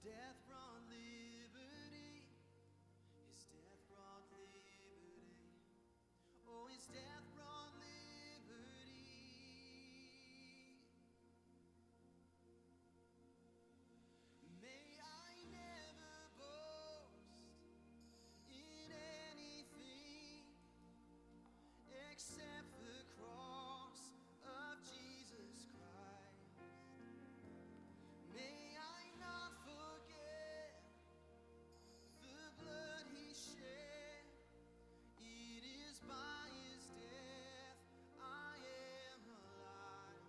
death brought liberty. His death brought liberty. Oh, his death brought liberty. May I never boast in anything except the cross of Jesus Christ. May I not forget the blood he shed. It is by his death I am alive.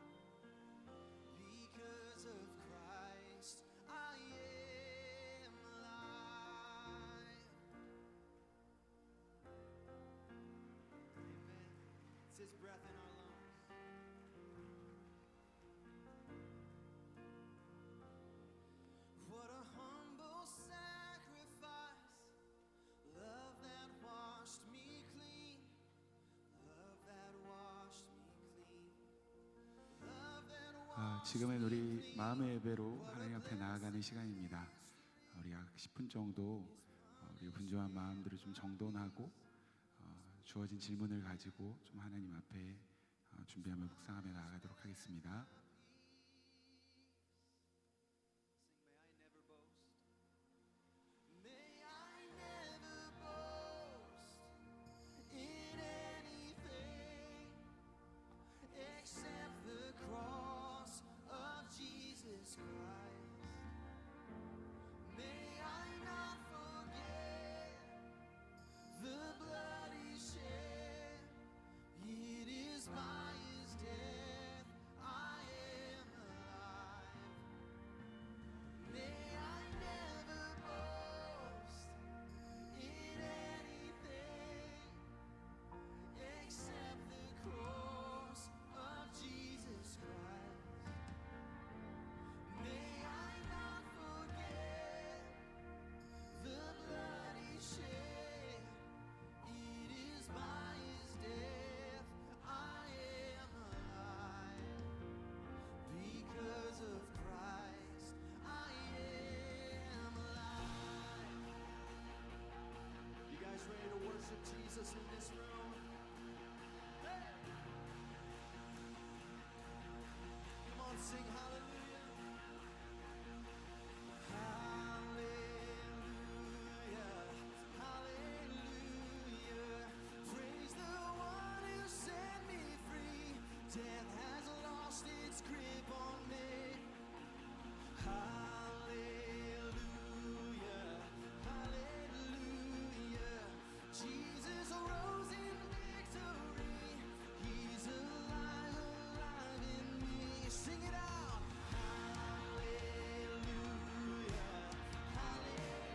Because of Christ I am alive. Amen. It's his breath in our lungs. What a humble sacrifice. Love that washed me clean. Love that washed me clean. Love that washed 지금은 me 우리 clean. 마음의 예배로 하나님 앞에 나아가는 시간입니다. 우리 약 10분 정도 우리 분주한 마음들을 좀 정돈하고 주어진 질문을 가지고 좀 하나님 앞에 준비하며 묵상하며 나아가도록 하겠습니다. Sing, may I never boast. May I never boast in anything except the cross of Jesus Christ. May I not forget the blood he shed. It is by his death I am alive. May I never boast in anything except the cross of Jesus Christ. May I not forget the blood he shed. It is by his death I am alive. Because of Christ I am alive. You guys ready to worship Jesus in this room? Hey! Come on, sing hallelujah. Hallelujah, hallelujah. Praise the one who set me free. Death has lost its grip on me. Hallelujah, hallelujah. Jesus rose in victory. He's alive, alive in me. Sing it out. Hallelujah,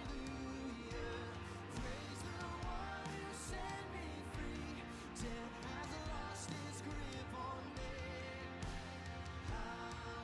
hallelujah. Praise the one who set me free. Death has lost its grip on me. Hallelujah.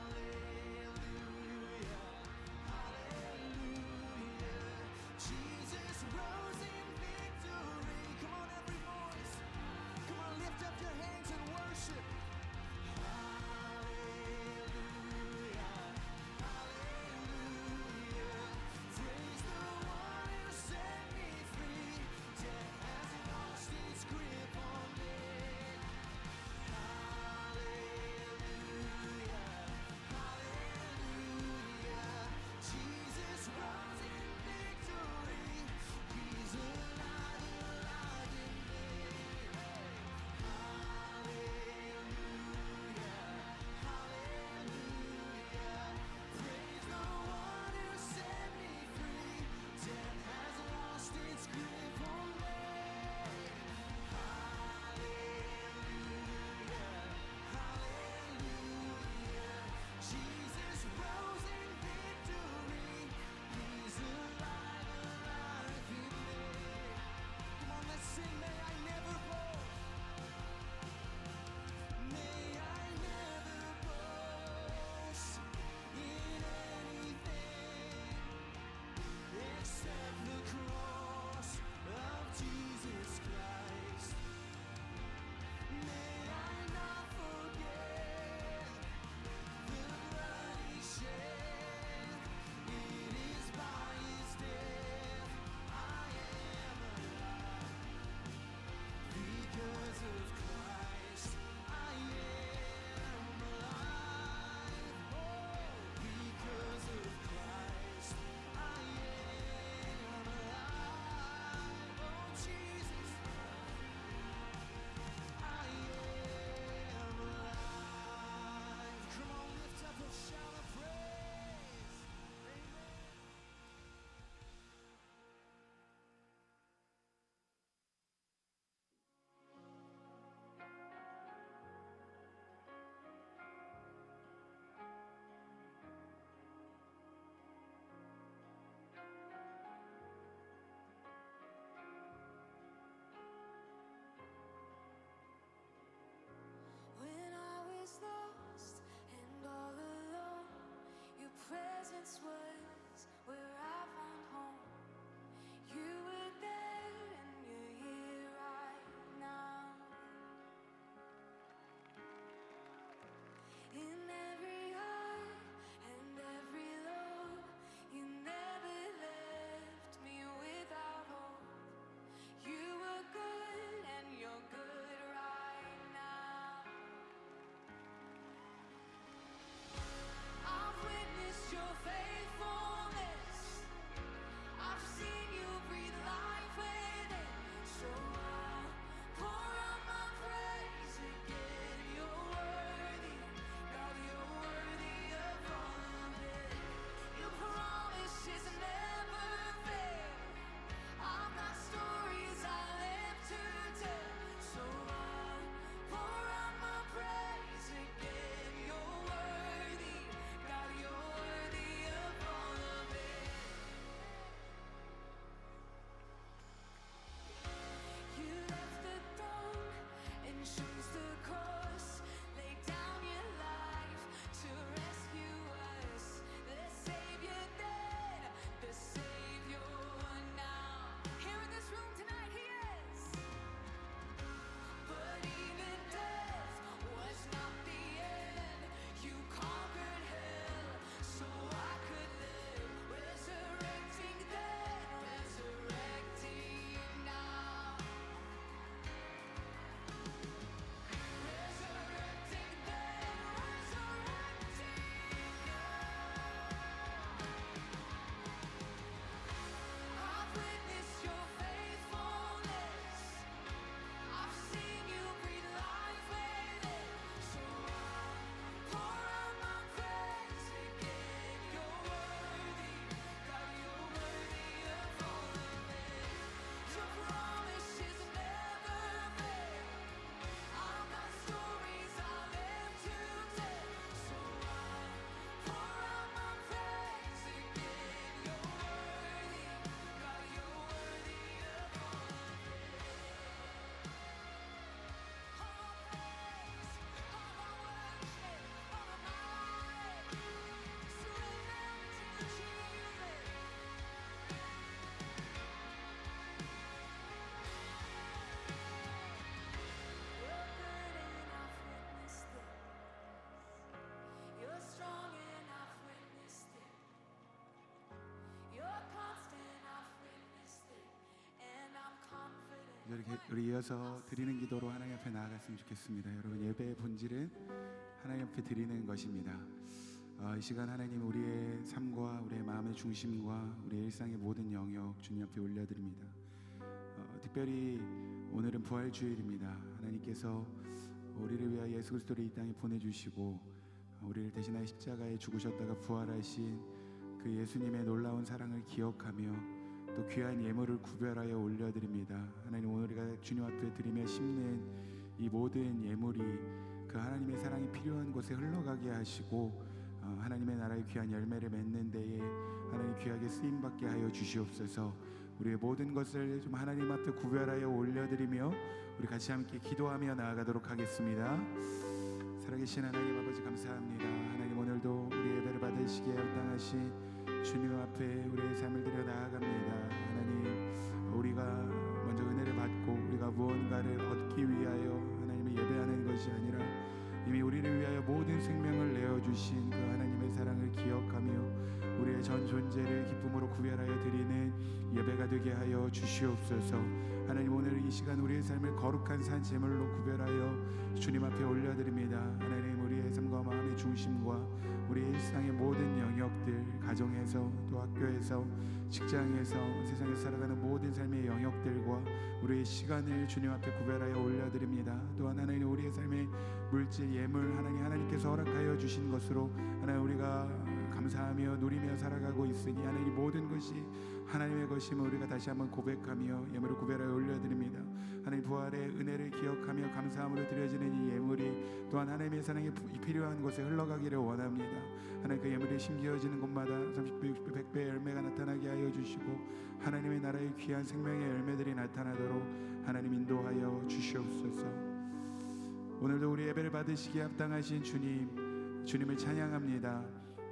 우리 이어서 드리는 기도로 하나님 앞에 나아갔으면 좋겠습니다. 여러분, 예배의 본질은 하나님 앞에 드리는 것입니다. 이 시간 하나님, 우리의 삶과 우리의 마음의 중심과 우리의 일상의 모든 영역 주님 앞에 올려드립니다. 특별히 오늘은 부활주일입니다. 하나님께서 우리를 위하여 예수 그리스도를 이 땅에 보내주시고 우리를 대신하여 십자가에 죽으셨다가 부활하신 그 예수님의 놀라운 사랑을 기억하며 또 귀한 예물을 구별하여 올려드립니다. 하나님, 오늘 우리가 주님 앞에 드리며 심는 이 모든 예물이 그 하나님의 사랑이 필요한 곳에 흘러가게 하시고 하나님의 나라의 귀한 열매를 맺는 데에 하나님 귀하게 쓰임받게 하여 주시옵소서. 우리의 모든 것을 좀 하나님 앞에 구별하여 올려드리며 우리 같이 함께 기도하며 나아가도록 하겠습니다. 살아계신 하나님 아버지, 감사합니다. 하나님, 오늘도 우리 예배를 받으시기에 합당하신 주님 앞에 우리의 삶을 드려 나아갑니다. 하나님, 우리가 먼저 은혜를 받고 우리가 무언가를 얻기 위하여 하나님을 예배하는 것이 아니라 이미 우리를 위하여 모든 생명을 내어주신 그 하나님의 사랑을 기억하며 우리의 전 존재를 기쁨으로 구별하여 드리는 예배가 되게 하여 주시옵소서. 하나님, 오늘 이 시간 우리의 삶을 거룩한 산 제물로 구별하여 주님 앞에 올려드립니다. 하나님, 우리의 삶과 마음의 중심과 우리의 일상의 모든 영역들, 가정에서 또 학교에서 직장에서 세상에서 살아가는 모든 삶의 영역들과 우리의 시간을 주님 앞에 구별하여 올려드립니다. 또한 하나님, 우리의 삶의 물질, 예물, 하나님께서 허락하여 주신 것으로 하나님 우리가 감사하며 누리며 살아가고 있으니 하나님, 모든 것이 하나님의 것임을 우리가 다시 한번 고백하며 예물을 구별하여 올려드립니다. 하나님, 부활의 은혜를 기억하며 감사함으로 드려지는 이 예물이 또한 하나님의 사랑이 필요한 곳에 흘러가기를 원합니다. 하나님, 그 예물이 심겨지는 곳마다 30배, 60배, 100배 열매가 나타나게 하여 주시고 하나님의 나라의 귀한 생명의 열매들이 나타나도록 하나님 인도하여 주시옵소서. 오늘도 우리 예배를 받으시기에 합당하신 주님을 찬양합니다.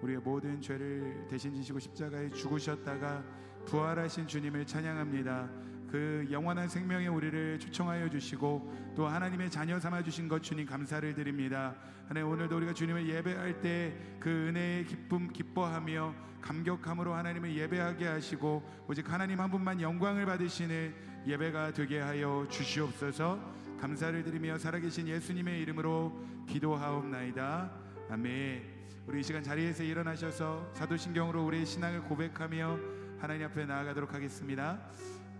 우리의 모든 죄를 대신 지시고 십자가에 죽으셨다가 부활하신 주님을 찬양합니다. 그 영원한 생명에 우리를 초청하여 주시고 또 하나님의 자녀 삼아 주신 것 주님 감사를 드립니다. 하나님, 오늘도 우리가 주님을 예배할 때 그 은혜의 기쁨 기뻐하며 감격함으로 하나님을 예배하게 하시고 오직 하나님 한 분만 영광을 받으시는 예배가 되게 하여 주시옵소서. 감사를 드리며 살아계신 예수님의 이름으로 기도하옵나이다. 아멘. 우리 이 시간 자리에서 일어나셔서 사도신경으로 우리의 신앙을 고백하며 하나님 앞에 나아가도록 하겠습니다.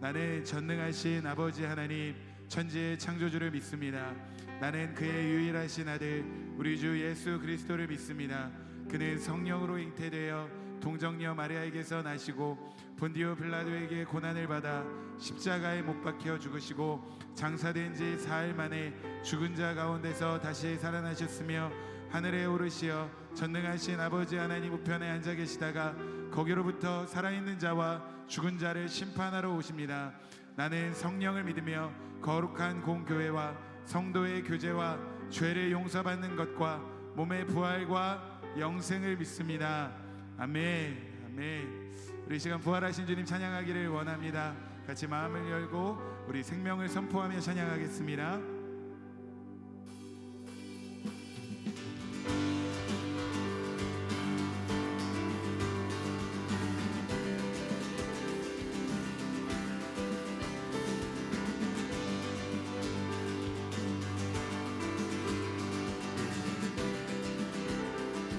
나는 전능하신 아버지 하나님, 천지의 창조주를 믿습니다. 나는 그의 유일하신 아들 우리 주 예수 그리스도를 믿습니다. 그는 성령으로 잉태되어 동정녀 마리아에게서 나시고 본디오 빌라도에게 고난을 받아 십자가에 못 박혀 죽으시고 장사된 지 사흘 만에 죽은 자 가운데서 다시 살아나셨으며 하늘에 오르시어 전능하신 아버지 하나님 우편에 앉아 계시다가 거기로부터 살아있는 자와 죽은 자를 심판하러 오십니다. 나는 성령을 믿으며 거룩한 공교회와 성도의 교제와 죄를 용서받는 것과 몸의 부활과 영생을 믿습니다. 아멘. 아멘. 우리 이 시간 부활하신 주님 찬양하기를 원합니다. 같이 마음을 열고 우리 생명을 선포하며 찬양하겠습니다.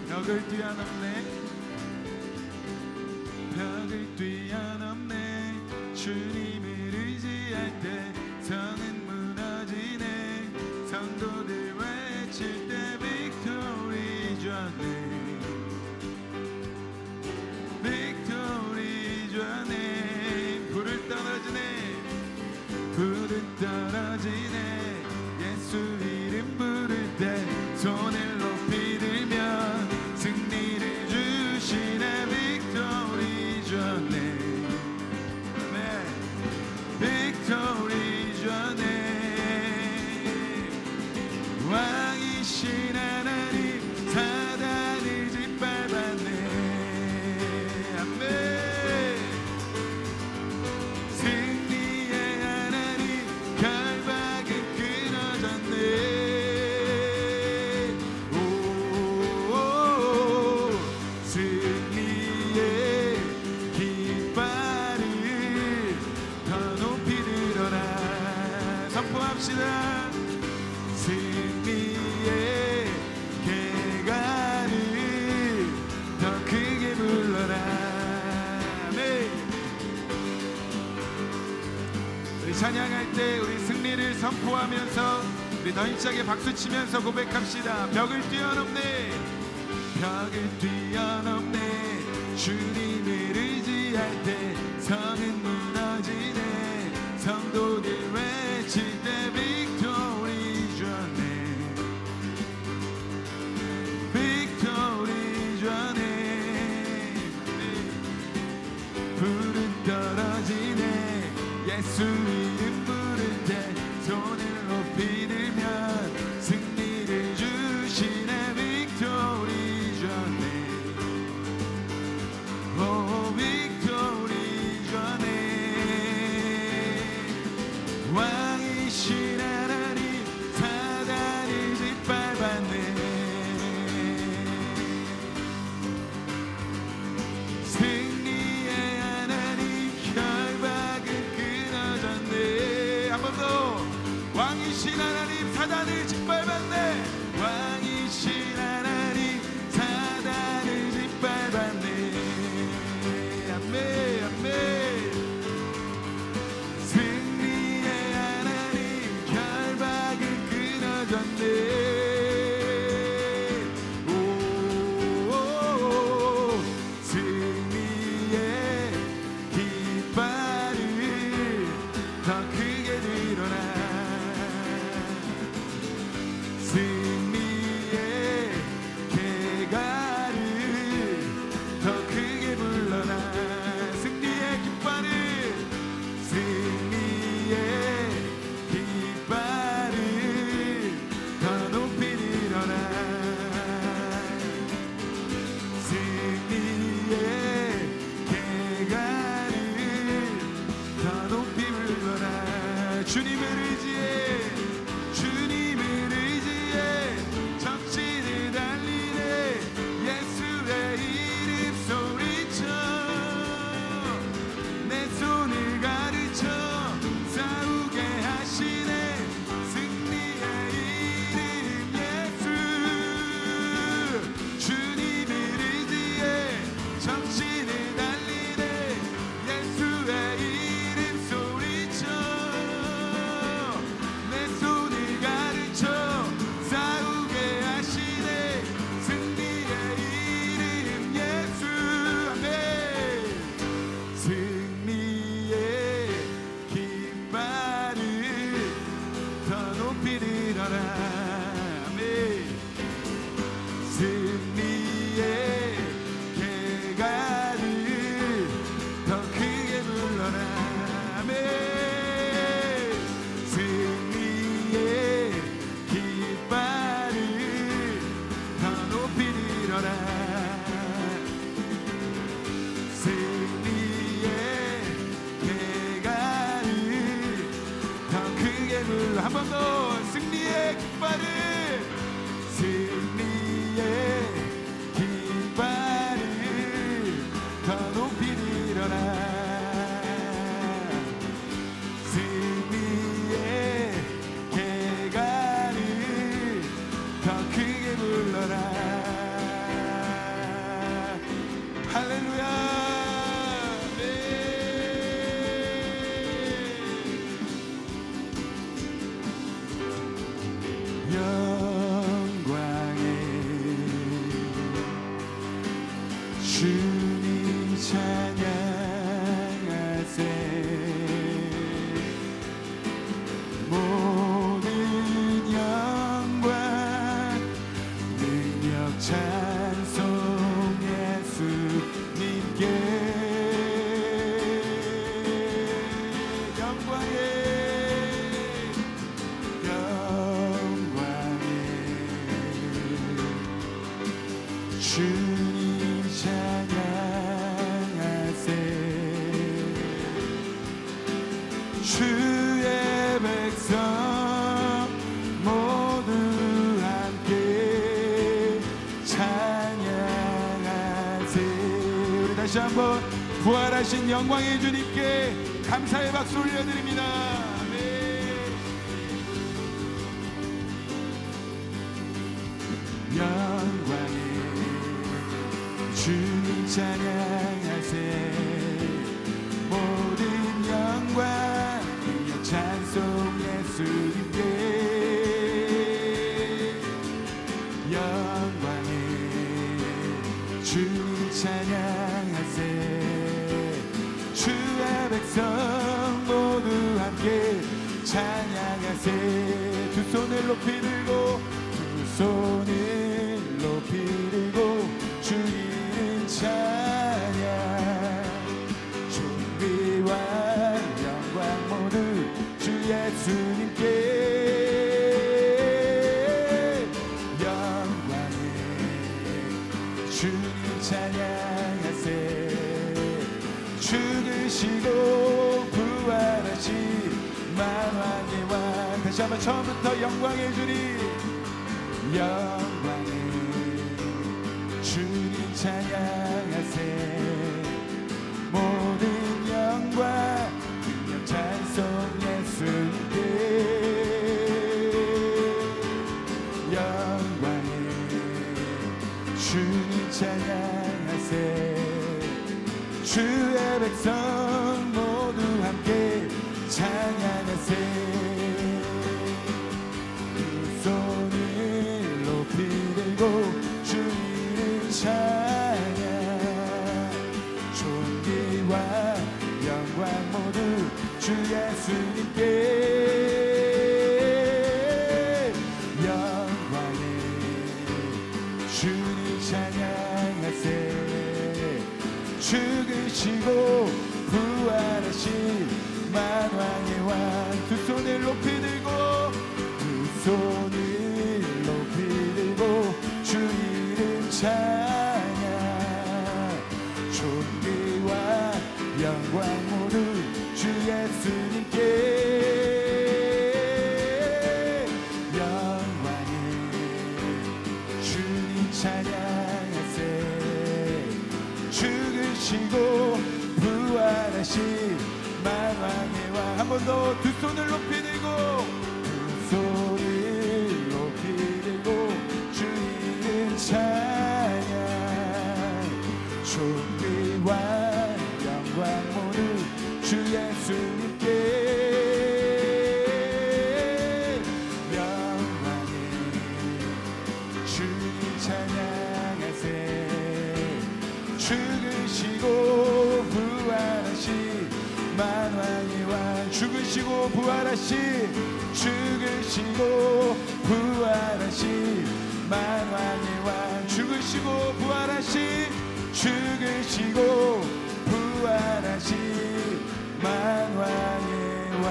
벽을 뛰어넘네, 벽을 뛰어넘네. 주님을 의지할 때 성은 무너지네. 성도들 외칠 때 빅토리 주네, 빅토리 주네. 불을 떨어지네, 불을 떨어지네. 예수 이름 부를 때 손을 높이 들면 승리를 주시네. 빅토리 주네, 네, 빅토리 주네. 왕이신 하나님 사단을 짓밟았네. 아멘. 승리의 하나님 결박을 기뻐합시다. 승리의 개가를 더 크게 불러라. 아멘. 우리 찬양할 때 우리 승리를 선포하면서 우리 더 힘차게 박수치면서 고백합시다. 벽을 뛰어넘네, 벽을 뛰어넘네. 주님을 의지할 때 성은 무너지네. 성도들 외칠 때 빅토리 전에, 빅토리 전에. 불은 떨어지네. 예수 이름 부를 때 손을 높이 들면 승리를 주시네. 빅토리 전에, 오 빅토리 전에. 왕이신 하나님 사단을 짓밟았네. 승리의 하나님 결박은 끊어졌네. 한 번 더. 왕이신 하나님 사단을 짓밟았네. 왕이신 하나님 사단을 짓밟았네. 아멘 아멘. 승리의 하나님 결박은 끊어졌네. 오, 승리의 깃발을 더 크게 들어라. 승리의 개가를 더 크게 불러라. 승리의 깃발을, 승리의 깃발을 더 높이 들어라. 승리의 개가를 더 높이 불러라. 주님을 의지해, 주님을 의지해. 적진을 달리네. 예수의 이름 소리쳐 내 손을 가르쳐 싸우게 하시네. 승리의 이름 예수. 주님을 의지해 적진을 달리네. 예수의 이름 소리쳐 내 손을 가르쳐 싸우게 하시네. 승리의 이름 예수. 아멘. 승리의 깃발을 더 높이 들어라. 아멘. 승리의 개가를 더 크게 불러라. 아멘. 승리의 깃발을 더 높이 들어라. 승리의 개가를 더 크게 불러. 한 번 더. 승리의 깃발을, 승리의 깃발을 더 높이 들어라. 승리의 개가를 더 크게 불러라. 할렐루야. 영광의 주님 찬양하세. 모든 영광 능력 찬송 예수님께. 주님 찬양하세. 주의 백성 모두 함께 찬양하세. 우리 다시 한번 부활하신 영광의 주님께 감사의 박수 올려드립니다. 아멘. 찬양하세 모든 영광 능력 찬송 예수님께 영광을 주님 찬양하세 주의 백성 모두 함께 찬양하세 두 손을 높이 들고 두 손을 높이 들고 주 이름 찬양 존귀와 영광 모두 주 예수님께 영광을 주님 찬양하세 죽으시고 부활하신 만왕의 왕 다시 한번 처음부터 영광의 주님 영광을 주님 찬양하세 모든 영광 능력 찬송 예수님께 영광을 주님 찬양하세 주의 백성 모두 함께 찬양하세 두 손을 높이 들고 주 이름 찬양 존귀와 영광 모두 주 예수님께 영광을 주님 찬양하세 죽으시고 부활하신 만왕의 왕 두 손을 높이 들고 두 손을 높이 들고 주 이름 찬양 존귀와 영광 모두 주 예수님께 영광을 주님 찬양하세 죽으시고 부활하신 만왕의 왕 한 번 더 두 손을 높이 들고 두 손을 높이 들고 주 이름 찬양 존귀와 영광 모두 주 예수님께 영광을 주님 찬양하세 죽으시고 부활하신 만왕의 왕 죽으시고 부활하신 만왕의 왕 죽으시고 부활하신 만왕의 왕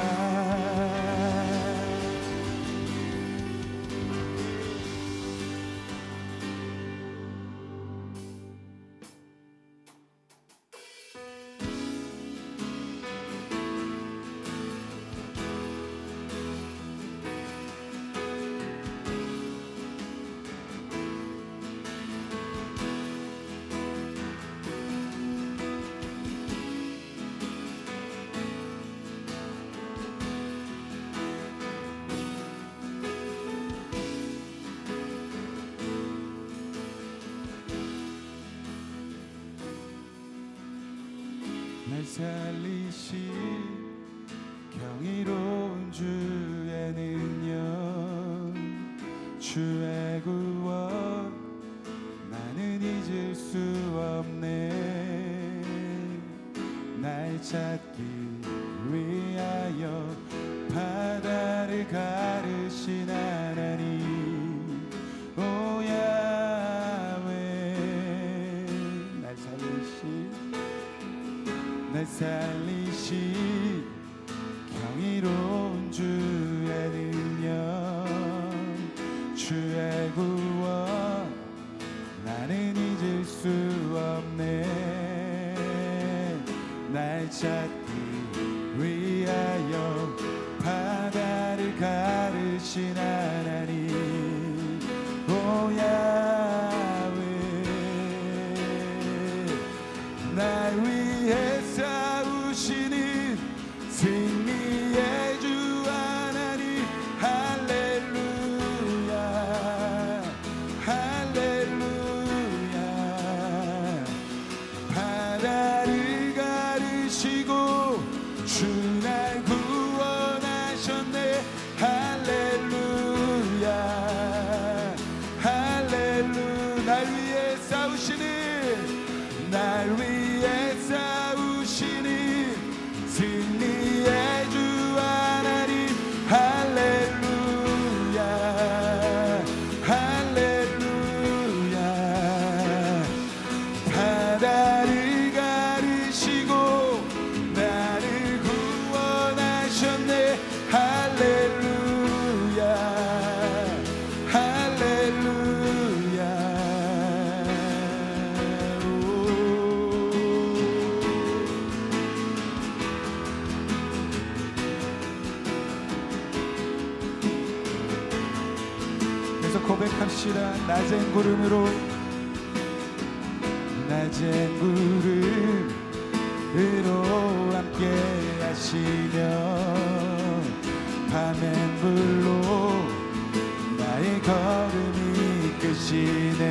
날 살리신 경이로운 주의 능력 주의 구원 나는 잊을 수 없네 날 찾기 위하여 바다를 가르신 하나님 오 야훼 날 살리신 경이로운 주의 능력 주의 구원 나는 잊을 수 없네 날 찾기 위하여 바다를 가르신 하나님 오 야훼 날 위해 싸우시는 승리의 주 하나님 할렐루야 할렐루야 일어나서 고백합시다. 낮은 구름으로 낮은 구름으로 함께 하시며 밤엔 불로 나의 걸음이 이끄시네.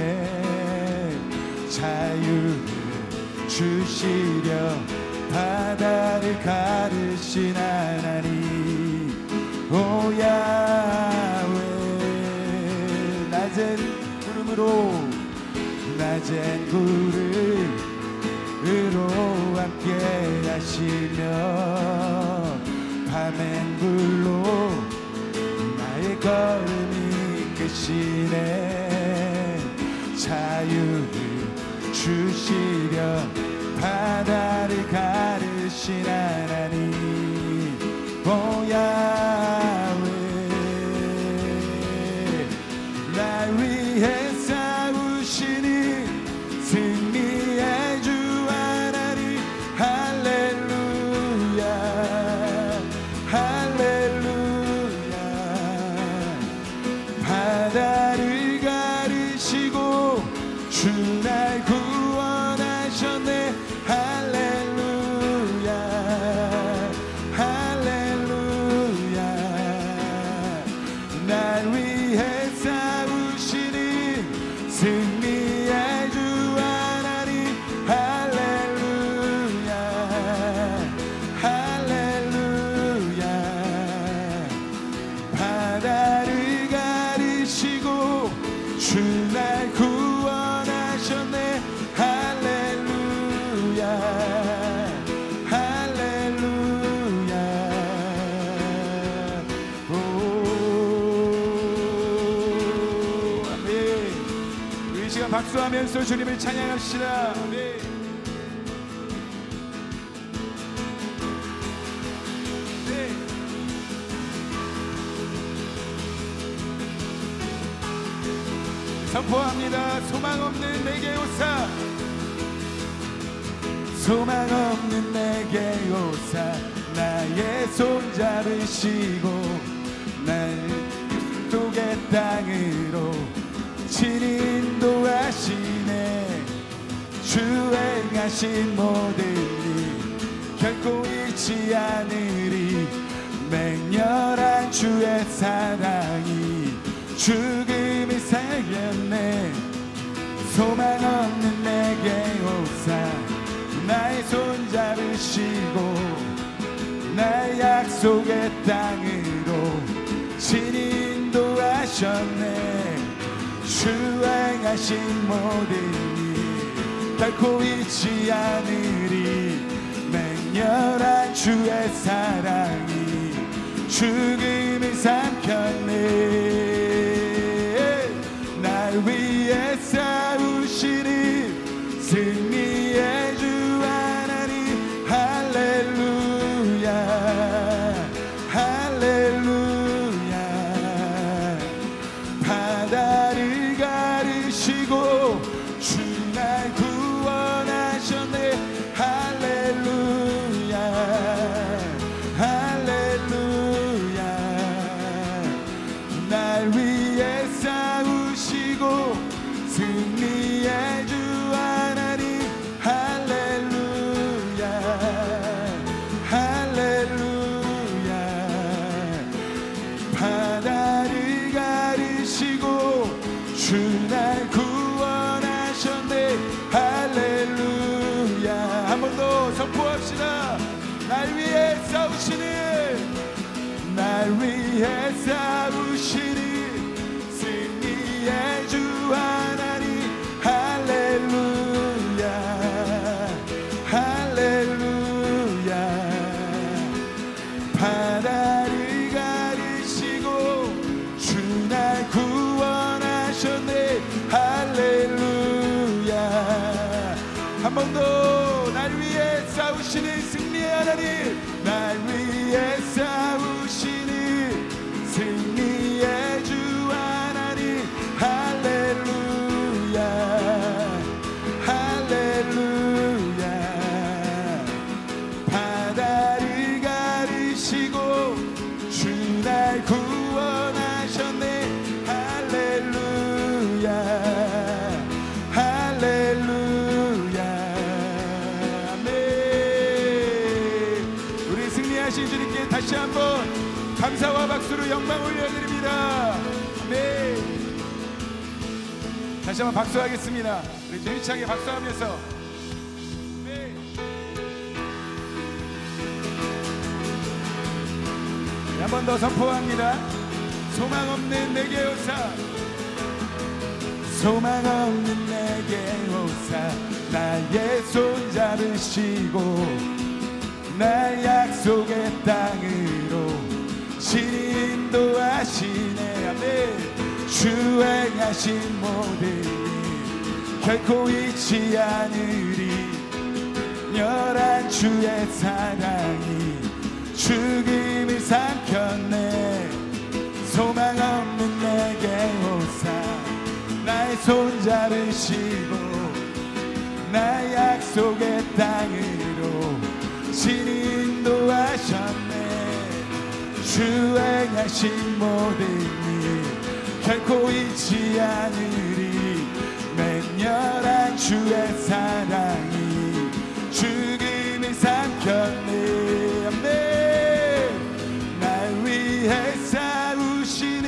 자유를 주시려 바다를 가르신 하나님 오 야훼. 낮은 구름으로 낮은 구름으로 함께 하시며 밤엔 불로 나의 걸음이 이끄시네. 자유를 주시려 바다를 가르신 하나님 오 야훼. 날 위해 싸우시니 승리의 주 하나님 할렐루야 할렐루야. 바다를 가르시고 주 날 구원하셨네. 할렐루야 할렐루야. 날 위해 싸우시니 승리의 주 하나님 할렐루야 할렐루야. 바다를 가르시고 주 날 구원하셨네. 할렐루야 할렐루야. 오 아멘. 우리 이 시간 박수하면서 주님을 찬양합시다. 아멘. 선포합니다. 소망 없는 내게 오사 소망 없는 내게 오사. 나의 손 잡으시고 날 속의 땅으로 친히 인도하시네. 주 행하신 모든 일 결코 잊지 않으리. 맹렬한 주의 사랑이 죽음을 살렸네. 소망 없는 내게 오사. 나의 손 잡으시고 나의 약속의 땅으로 친히 인도하셨네. 주 행하신 모든 일 결코 잊지 않으리. 맹렬한 주의 사랑이 죽음을 삼켰네. 날 위해 싸우시니 승리의 주 하나님 할렐루야 할렐루야. 바다를 가르시고 주 날 구원하셨네. 할렐루야 할렐루야. 날 위해 싸우시고 승리의 주 하나님 할렐루야 할렐루야. 바다를 가르시고 주 날 구원하셨네. 할렐루야. 한 번 더 선포합시다. 날 위해 싸우시니 날 위해 싸우시니 승리의 주 하나님 할렐루야 할렐루야. 바다를 가르시고 주 날 구원하셨네. 할렐루야. 한 번 더. 날 위해 싸우시는 승리의 하나님. 날 위해 싸우시니 승리의 주 하나님 할렐루야 할렐루야. 바다를 가르시고 주 날 구원하셨네. 할렐루야 이름으로 영광 올려드립니다. 네. 다시 한번 박수하겠습니다. 우리 힘차게 박수하면서 네. 한 번 더 선포합니다. 소망 없는 내게 오사, 소망 없는 내게 오사, 나의 손 잡으시고 나 약속의 땅으로 신이 인도하시네. 아멘. 주 행하신 모든 일 결코 잊지 않으리. 멸한 주의 사랑이 죽음을 삼켰네. 소망 없는 내게 오사, 나의 손 잡으시고 나 약속의 땅으로 신이 인도하셨네. 주 행하신 모든 일 결코 잊지 않으리. 맹렬한 주의 사랑이 죽음을 삼켰네. 아멘. 날 위해 싸우시는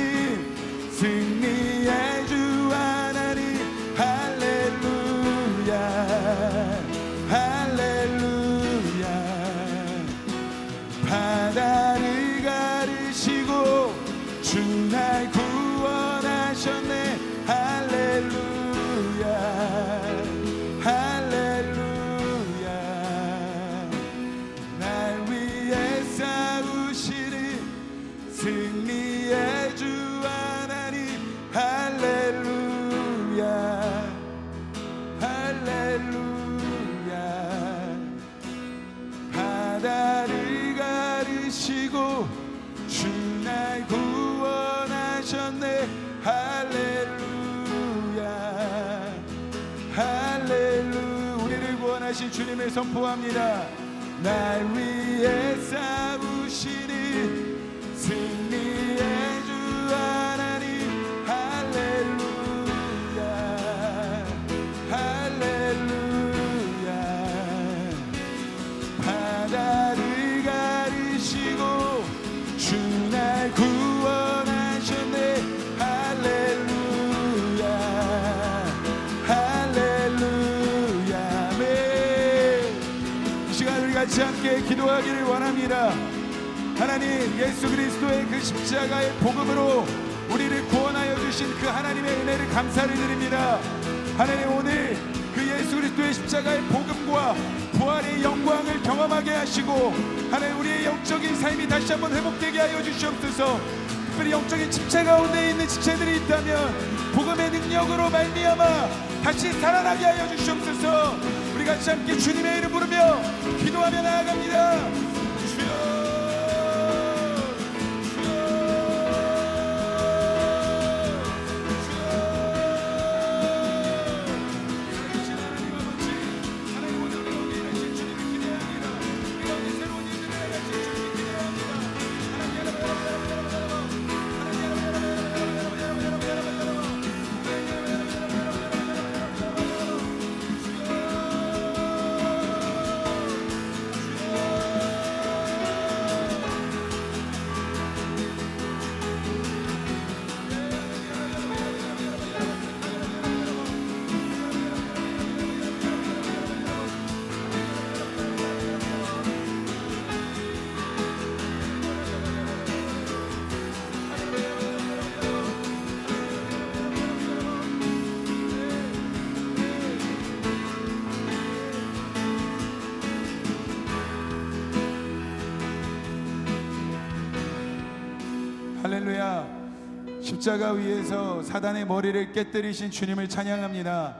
승리의 주 하나님, 할렐루야 할렐루야. 바다를 가르시고 주 날 구원하셨네. 할렐루야 할렐루야. 날 위해 싸우시는 승리의 주 하나님, 할렐루야 할렐루야. 바다를 가르시고 주 날 구원하셨네. 할렐루야 할렐루야. 우리를 구원하신 주님을 선포합니다. 날 위해 싸우시는 승리의 주 하나님, 할렐루야 할렐루야. 바다를 가르시고 주 날 구원하셨네. 할렐루야 할렐루야. 아멘. 이 시간 우리 같이 함께 기도하기를 원합니다. 하나님, 예수 그리스도의 그 십자가의 복음으로 우리를 구원하여 주신 그 하나님의 은혜를 감사를 드립니다. 하나님, 오늘 그 예수 그리스도의 십자가의 복음과 부활의 영광을 경험하게 하시고 하나님, 우리의 영적인 삶이 다시 한번 회복되게 하여 주시옵소서. 특별히 영적인 침체 가운데 있는 지체들이 있다면 복음의 능력으로 말미암아 다시 살아나게 하여 주시옵소서. 우리 같이 함께 주님의 이름 부르며 기도하며 나아갑니다. 주여 할렐루야. 십자가 위에서 사단의 머리를 깨뜨리신 주님을 찬양합니다.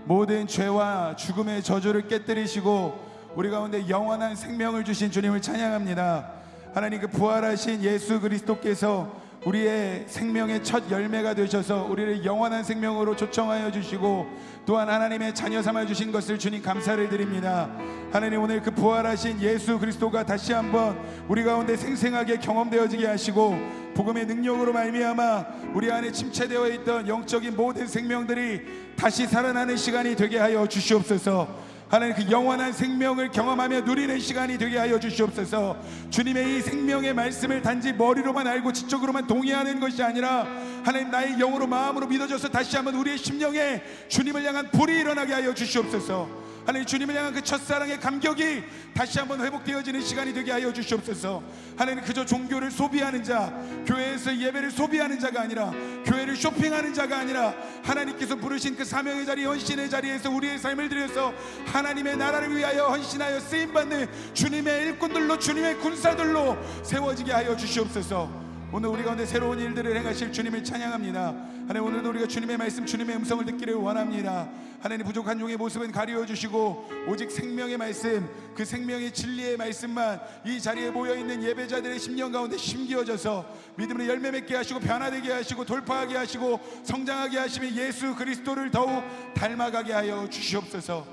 모든 죄와 죽음의 저주를 깨뜨리시고 우리 가운데 영원한 생명을 주신 주님을 찬양합니다. 하나님, 그 부활하신 예수 그리스도께서 우리의 생명의 첫 열매가 되셔서 우리를 영원한 생명으로 초청하여 주시고 또한 하나님의 자녀 삼아 주신 것을 주님 감사를 드립니다. 하나님, 오늘 그 부활하신 예수 그리스도가 다시 한번 우리 가운데 생생하게 경험되어지게 하시고 복음의 능력으로 말미암아 우리 안에 침체되어 있던 영적인 모든 생명들이 다시 살아나는 시간이 되게 하여 주시옵소서. 하나님 그 영원한 생명을 경험하며 누리는 시간이 되게 하여 주시옵소서. 주님의 이 생명의 말씀을 단지 머리로만 알고 지적으로만 동의하는 것이 아니라 하나님 나의 영으로 마음으로 믿어져서 다시 한번 우리의 심령에 주님을 향한 불이 일어나게 하여 주시옵소서. 하나님 주님을 향한 그 첫사랑의 감격이 다시 한번 회복되어지는 시간이 되게 하여 주시옵소서. 하나님 그저 종교를 소비하는 자, 교회에서 예배를 소비하는 자가 아니라, 교회를 쇼핑하는 자가 아니라, 하나님께서 부르신 그 사명의 자리, 헌신의 자리에서 우리의 삶을 들여서 하나님의 나라를 위하여 헌신하여 쓰임받는 주님의 일꾼들로, 주님의 군사들로 세워지게 하여 주시옵소서. 오늘 우리 가운데 새로운 일들을 행하실 주님을 찬양합니다. 하나님 오늘도 우리가 주님의 말씀, 주님의 음성을 듣기를 원합니다. 하나님 부족한 종의 모습은 가리워 주시고 오직 생명의 말씀, 그 생명의 진리의 말씀만 이 자리에 모여있는 예배자들의 심령 가운데 심기어져서 믿음으로 열매 맺게 하시고 변화되게 하시고 돌파하게 하시고 성장하게 하시며 예수 그리스도를 더욱 닮아가게 하여 주시옵소서.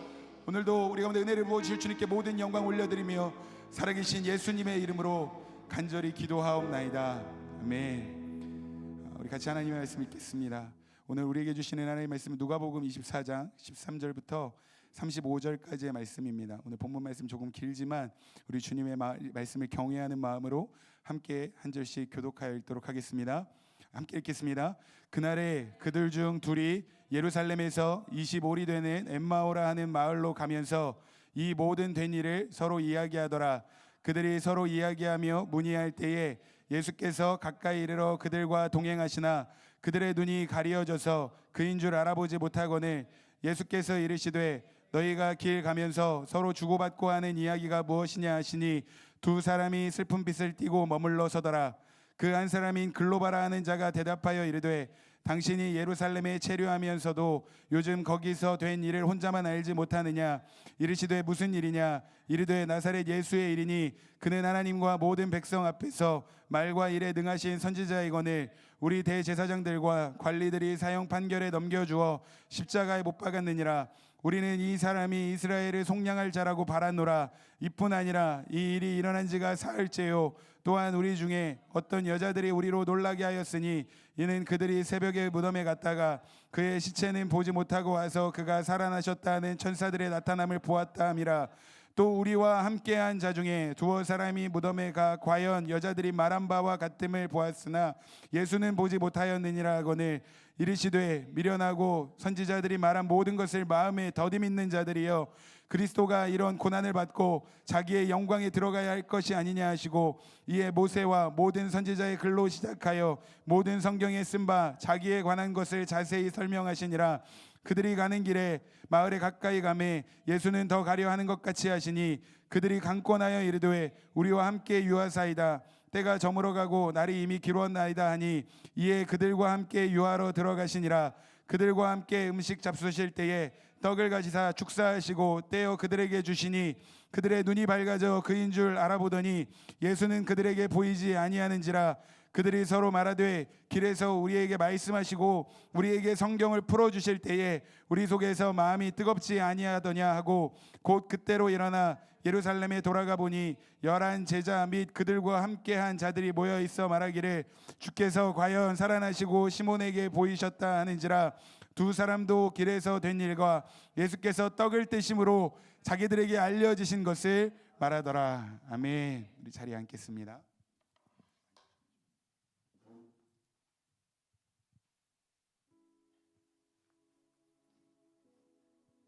오늘도 우리 가운데 은혜를 부어주실 주님께 모든 영광 올려드리며 살아계신 예수님의 이름으로 간절히 기도하옵나이다. 아멘. 우리 같이 하나님의 말씀 읽겠습니다. 오늘 우리에게 주시는 하나님의 말씀은 누가복음 24장 13절부터 35절까지의 말씀입니다. 오늘 본문 말씀 조금 길지만 우리 주님의 말씀을 경외하는 마음으로 함께 한 절씩 교독하여 읽도록 하겠습니다. 함께 읽겠습니다. 그날에 그들 중 둘이 예루살렘에서 25리 되는 엠마오라 하는 마을로 가면서 이 모든 된 일을 서로 이야기하더라. 그들이 서로 이야기하며 문의할 때에 예수께서 가까이 이르러 그들과 동행하시나 그들의 눈이 가리어져서 그인 줄 알아보지 못하거늘 예수께서 이르시되 너희가 길 가면서 서로 주고받고 하는 이야기가 무엇이냐 하시니 두 사람이 슬픈 빛을 띠고 머물러 서더라. 그 한 사람인 글로바라 하는 자가 대답하여 이르되 당신이 예루살렘에 체류하면서도 요즘 거기서 된 일을 혼자만 알지 못하느냐. 이르시되 무슨 일이냐. 이르되 나사렛 예수의 일이니 그는 하나님과 모든 백성 앞에서 말과 일에 능하신 선지자이거늘 우리 대제사장들과 관리들이 사형 판결에 넘겨주어 십자가에 못 박았느니라. 우리는 이 사람이 이스라엘을 속량할 자라고 바라노라. 이뿐 아니라 이 일이 일어난 지가 사흘째요. 또한 우리 중에 어떤 여자들이 우리로 놀라게 하였으니 이는 그들이 새벽에 무덤에 갔다가 그의 시체는 보지 못하고 와서 그가 살아나셨다 하는 천사들의 나타남을 보았다 함이라. 또 우리와 함께한 자 중에 두어 사람이 무덤에 가 과연 여자들이 말한 바와 같음을 보았으나 예수는 보지 못하였느니라 하거늘 이르시되 미련하고 선지자들이 말한 모든 것을 마음에 더디 믿는 자들이여 그리스도가 이런 고난을 받고 자기의 영광에 들어가야 할 것이 아니냐 하시고 이에 모세와 모든 선지자의 글로 시작하여 모든 성경에 쓴 바 자기에 관한 것을 자세히 설명하시니라. 그들이 가는 길에 마을에 가까이 가매 예수는 더 가려 하는 것 같이 하시니 그들이 강권하여 이르되 우리와 함께 유하사이다. 때가 저물어가고 날이 이미 기루었나이다 하니 이에 그들과 함께 유하러 들어가시니라. 그들과 함께 음식 잡수실 때에 떡을 가지사 축사하시고 떼어 그들에게 주시니 그들의 눈이 밝아져 그인 줄 알아보더니 예수는 그들에게 보이지 아니하는지라. 그들이 서로 말하되 길에서 우리에게 말씀하시고 우리에게 성경을 풀어주실 때에 우리 속에서 마음이 뜨겁지 아니하더냐 하고 곧 그때로 일어나 예루살렘에 돌아가 보니 11 제자 및 그들과 함께한 자들이 모여 있어 말하기를 주께서 과연 살아나시고 시몬에게 보이셨다 하는지라. 두 사람도 길에서 된 일과 예수께서 떡을 떼심으로 자기들에게 알려지신 것을 말하더라. 아멘. 우리 자리에 앉겠습니다.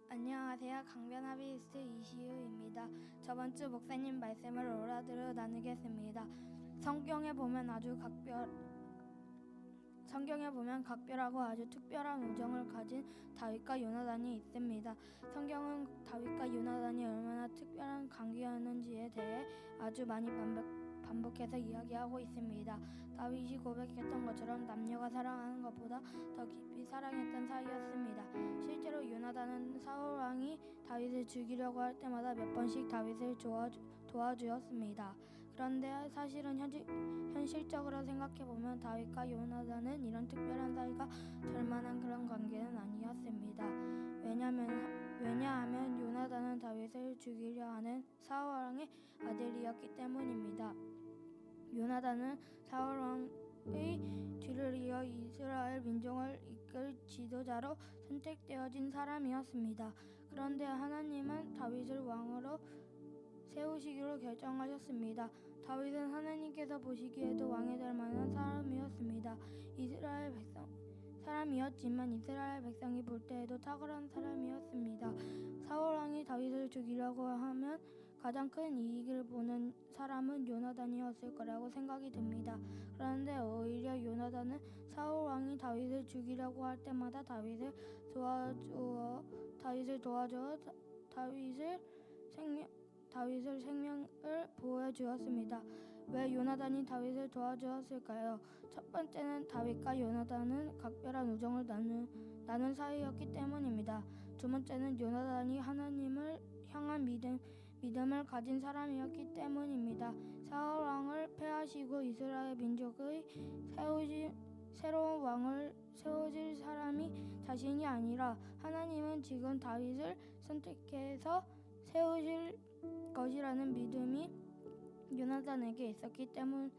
안녕하세요. 강변하비스트 이시우입니다. 저번 주 목사님 말씀을 오라드로 나누겠습니다. 성경에 보면 각별하고 아주 특별한 우정을 가진 다윗과 요나단이 있습니다. 성경은 다윗과 요나단이 얼마나 특별한 관계였는지에 대해 아주 많이 반복해서 이야기하고 있습니다. 다윗이 고백했던 것처럼 남녀가 사랑하는 것보다 더 깊이 사랑했던 사이였습니다. 실제로 요나단은 사울 왕이 다윗을 죽이려고 할 때마다 몇 번씩 다윗을 도와주었습니다. 그런데 사실은 현실적으로 생각해보면 다윗과 요나단은 이런 특별한 사이가 될 만한 그런 관계는 아니었습니다. 왜냐하면 요나단은 다윗을 죽이려 하는 사울 왕의 아들이었기 때문입니다. 요나단은 사울 왕의 뒤를 이어 이스라엘 민족을 이끌 지도자로 선택되어진 사람이었습니다. 그런데 하나님은 다윗을 왕으로 세우시기로 결정하셨습니다. 다윗은 하나님께서 보시기에도 왕이 될 만한 사람이었습니다. 이스라엘 백성이 볼 때에도 탁월한 사람이었습니다. 사울 왕이 다윗을 죽이려고 하면 가장 큰 이익을 보는 사람은 요나단이었을 거라고 생각이 듭니다. 그런데 오히려 요나단은 사울 왕이 다윗을 죽이려고 할 때마다 다윗을 도와주어 다윗을 생명을 보호해 주었습니다. 왜 요나단이 다윗을 도와주었을까요? 첫 번째는 다윗과 요나단은 각별한 우정을 나눈 사이였기 때문입니다. 두 번째는 요나단이 하나님을 향한 믿음을 가진 사람이었기 때문입니다. 사울 왕을 패하시고 이스라엘 민족의 새로운 왕을 세워질 사람이 자신이 아니라 하나님은 지금 다윗을 선택해서 세우실 것이라는 믿음이 요나단에게 있었기 때문에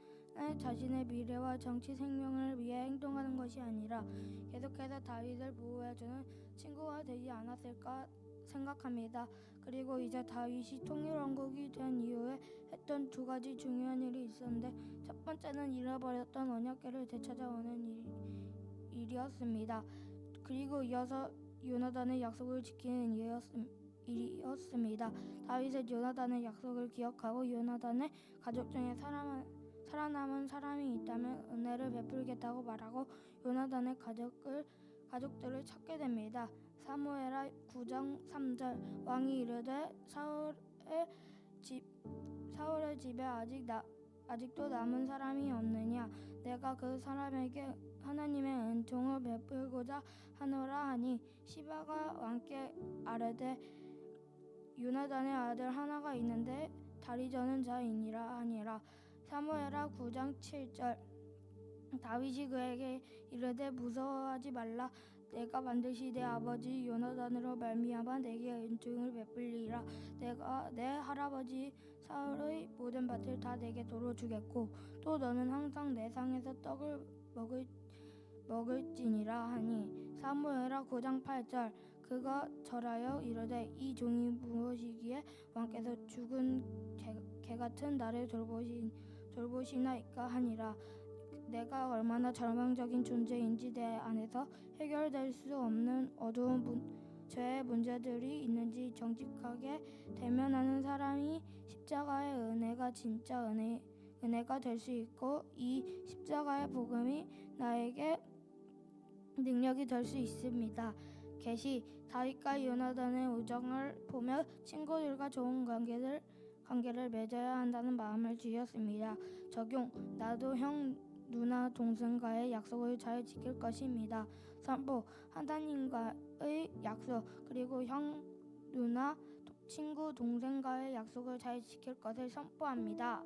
자신의 미래와 정치 생명을 위해 행동하는 것이 아니라 계속해서 다윗을 보호해주는 친구가 되지 않았을까 생각합니다. 그리고 이제 다윗이 통일왕국이 된 이후에 했던 두 가지 중요한 일이 있었는데, 첫 번째는 잃어버렸던 언약궤를 되찾아오는 일이었습니다. 그리고 이어서 요나단의 약속을 지키는 일이었습니다. 다윗은 요나단의 약속을 기억하고 요나단의 가족 중에 살아남은 사람이 있다면 은혜를 베풀겠다고 말하고 요나단의 가족들을 찾게 됩니다. 사무엘하 9장 3절 왕이 이르되 사울의 집에 아직도 남은 사람이 없느냐? 내가 그 사람에게 하나님의 은총을 베풀고자 하노라 하니 시바가 왕께 아뢰되 요나단의 아들 하나가 있는데 다리 저는 자이니라 하니라. 사무엘하 9장 7절 다윗이 그에게 이르되 무서워하지 말라. 내가 반드시 내 아버지 요나단으로 말미암아 내게 은총을 베풀리라. 내가 내 할아버지 사울의 모든 밭을 다 내게 도로 주겠고 또 너는 항상 내 상에서 떡을 먹을지니라 하니. 사무엘하 9장 8절 그가 절하여 이르되 이 종이 무엇이기에 왕께서 죽은 개 같은 나를 돌보시나이까 하니라. 내가 얼마나 절망적인 존재인지 내 안에서 해결될 수 없는 어두운 죄의 문제들이 있는지 정직하게 대면하는 사람이 십자가의 은혜가 진짜 은혜가 될 수 있고 이 십자가의 복음이 나에게 능력이 될 수 있습니다. 계시 다윗과 요나단의 우정을 보며 친구들과 좋은 관계를 맺어야 한다는 마음을 주었습니다. 적용 나도 형 누나 동생과의 약속을 잘 지킬 것입니다. 선포 하나님과의 약속 그리고 형 누나 친구 동생과의 약속을 잘 지킬 것을 선포합니다.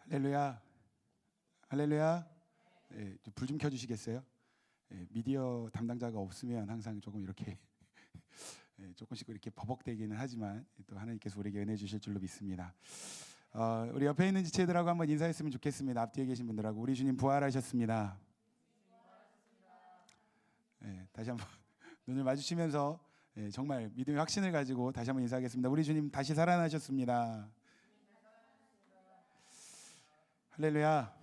할렐루야, 할렐루야. 네, 불 좀 켜주시겠어요? 네, 미디어 담당자가 없으면 항상 조금 이렇게 조금씩 이렇게 버벅대기는 하지만 또 하나님께서 우리에게 은혜 주실 줄로 믿습니다. 우리 옆에 있는 지체들하고 한번 인사했으면 좋겠습니다. 앞뒤에 계신 분들하고 우리 주님 부활하셨습니다. 다시 한번 눈을 마주치면서 정말 믿음의 확신을 가지고 다시 한번 인사하겠습니다. 우리 주님 다시 살아나셨습니다. 할렐루야.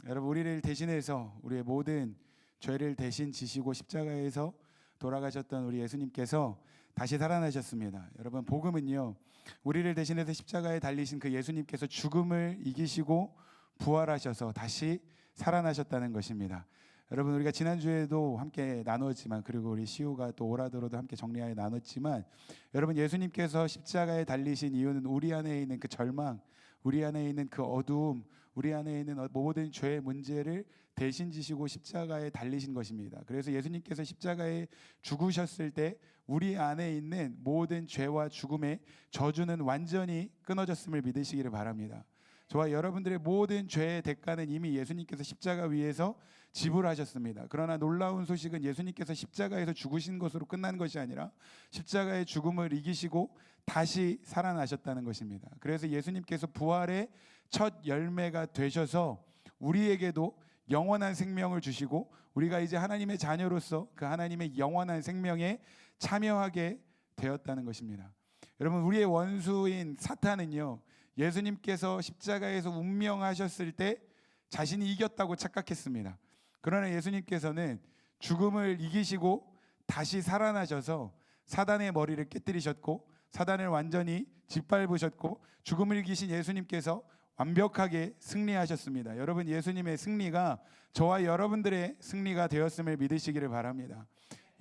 여러분 우리를 대신해서 우리의 모든 죄를 대신 지시고 십자가에서 돌아가셨던 우리 예수님께서 다시 살아나셨습니다. 여러분 복음은요 우리를 대신해서 십자가에 달리신 그 예수님께서 죽음을 이기시고 부활하셔서 다시 살아나셨다는 것입니다. 여러분 우리가 지난주에도 함께 나눴지만 그리고 우리 시우가 또 오라더로도 함께 정리하여 나눴지만 여러분 예수님께서 십자가에 달리신 이유는 우리 안에 있는 그 절망, 우리 안에 있는 그 어두움, 우리 안에 있는 모든 죄의 문제를 대신 지시고 십자가에 달리신 것입니다. 그래서 예수님께서 십자가에 죽으셨을 때 우리 안에 있는 모든 죄와 죽음의 저주는 완전히 끊어졌음을 믿으시기를 바랍니다. 저와 여러분들의 모든 죄의 대가는 이미 예수님께서 십자가 위에서 지불하셨습니다. 그러나 놀라운 소식은 예수님께서 십자가에서 죽으신 것으로 끝난 것이 아니라 십자가의 죽음을 이기시고 다시 살아나셨다는 것입니다. 그래서 예수님께서 부활의 첫 열매가 되셔서 우리에게도 영원한 생명을 주시고 우리가 이제 하나님의 자녀로서 그 하나님의 영원한 생명에 참여하게 되었다는 것입니다. 여러분, 우리의 원수인 사탄은요, 예수님께서 십자가에서 운명하셨을 때 자신이 이겼다고 착각했습니다. 그러나 예수님께서는 죽음을 이기시고 다시 살아나셔서 사단의 머리를 깨뜨리셨고 사단을 완전히 짓밟으셨고 죽음을 이기신 예수님께서 완벽하게 승리하셨습니다. 여러분, 예수님의 승리가 저와 여러분들의 승리가 되었음을 믿으시기를 바랍니다.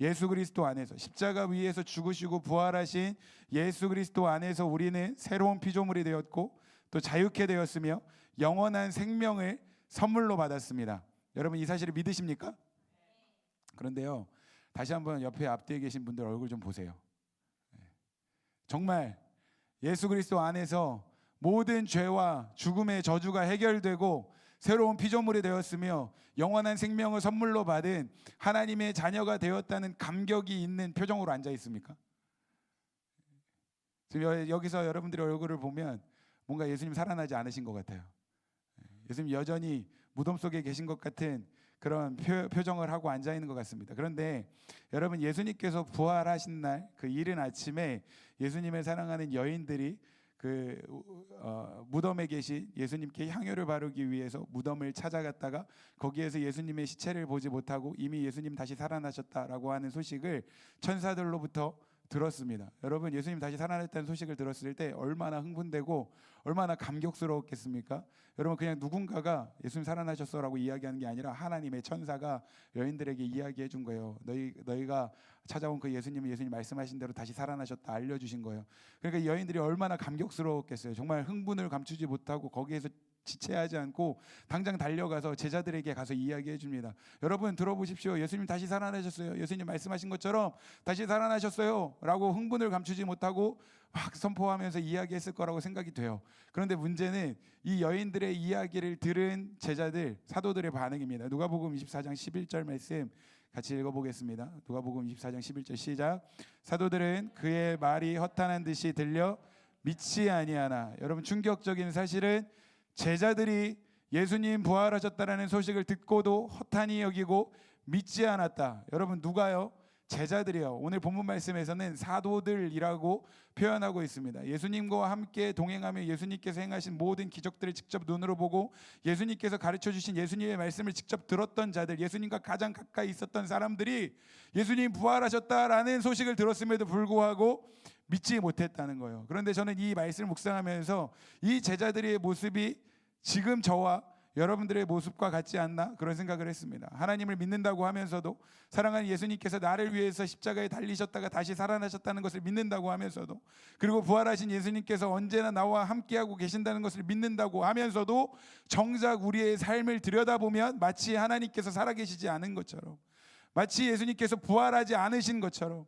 예수 그리스도 안에서 십자가 위에서 죽으시고 부활하신 예수 그리스도 안에서 우리는 새로운 피조물이 되었고 또 자유케 되었으며 영원한 생명을 선물로 받았습니다. 여러분, 이 사실을 믿으십니까? 그런데요, 다시 한번 옆에 앞뒤에 계신 분들 얼굴 좀 보세요. 정말 예수 그리스도 안에서 모든 죄와 죽음의 저주가 해결되고 새로운 피조물이 되었으며 영원한 생명을 선물로 받은 하나님의 자녀가 되었다는 감격이 있는 표정으로 앉아 있습니까? 지금 여기서 여러분들의 얼굴을 보면 뭔가 예수님 살아나지 않으신 것 같아요. 예수님 여전히 무덤 속에 계신 것 같은 그런 표정을 하고 앉아 있는 것 같습니다. 그런데 여러분, 예수님께서 부활하신 날 그 이른 아침에 예수님을 사랑하는 여인들이 그 무덤에 계신 예수님께 향유를 바르기 위해서 무덤을 찾아갔다가 거기에서 예수님의 시체를 보지 못하고 이미 예수님 다시 살아나셨다라고 하는 소식을 천사들로부터 들었습니다. 여러분, 예수님 다시 살아났다는 소식을 들었을 때 얼마나 흥분되고 얼마나 감격스러웠겠습니까? 여러분, 그냥 누군가가 예수님 살아나셨어라고 이야기하는 게 아니라 하나님의 천사가 여인들에게 이야기해 준 거예요. 너희가 찾아온 그 예수님은 예수님 말씀하신 대로 다시 살아나셨다 알려주신 거예요. 그러니까 여인들이 얼마나 감격스러웠겠어요. 정말 흥분을 감추지 못하고 거기에서 지체하지 않고 당장 달려가서 제자들에게 가서 이야기해 줍니다. 여러분, 들어보십시오. 예수님 다시 살아나셨어요. 예수님 말씀하신 것처럼 다시 살아나셨어요 라고 흥분을 감추지 못하고 막 선포하면서 이야기했을 거라고 생각이 돼요. 그런데 문제는 이 여인들의 이야기를 들은 제자들, 사도들의 반응입니다. 누가복음 24장 11절 말씀 같이 읽어보겠습니다. 누가복음 24장 11절 시작. 사도들은 그의 말이 허탄한 듯이 들려 믿지 아니하나. 여러분, 충격적인 사실은 제자들이 예수님 부활하셨다라는 소식을 듣고도 허탄히 여기고 믿지 않았다. 여러분, 누가요? 제자들이요. 오늘 본문 말씀에서는 사도들이라고 표현하고 있습니다. 예수님과 함께 동행하며 예수님께서 행하신 모든 기적들을 직접 눈으로 보고 예수님께서 가르쳐 주신 예수님의 말씀을 직접 들었던 자들, 예수님과 가장 가까이 있었던 사람들이 예수님 부활하셨다라는 소식을 들었음에도 불구하고 믿지 못했다는 거예요. 그런데 저는 이 말씀을 묵상하면서 이 제자들의 모습이 지금 저와 여러분들의 모습과 같지 않나 그런 생각을 했습니다. 하나님을 믿는다고 하면서도, 사랑하는 예수님께서 나를 위해서 십자가에 달리셨다가 다시 살아나셨다는 것을 믿는다고 하면서도, 그리고 부활하신 예수님께서 언제나 나와 함께하고 계신다는 것을 믿는다고 하면서도 정작 우리의 삶을 들여다보면 마치 하나님께서 살아계시지 않은 것처럼, 마치 예수님께서 부활하지 않으신 것처럼,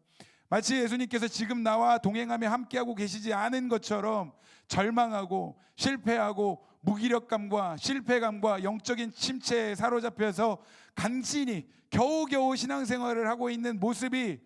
마치 예수님께서 지금 나와 동행하며 함께하고 계시지 않은 것처럼 절망하고 실패하고 무기력감과 실패감과 영적인 침체에 사로잡혀서 간신히 겨우겨우 신앙생활을 하고 있는 모습이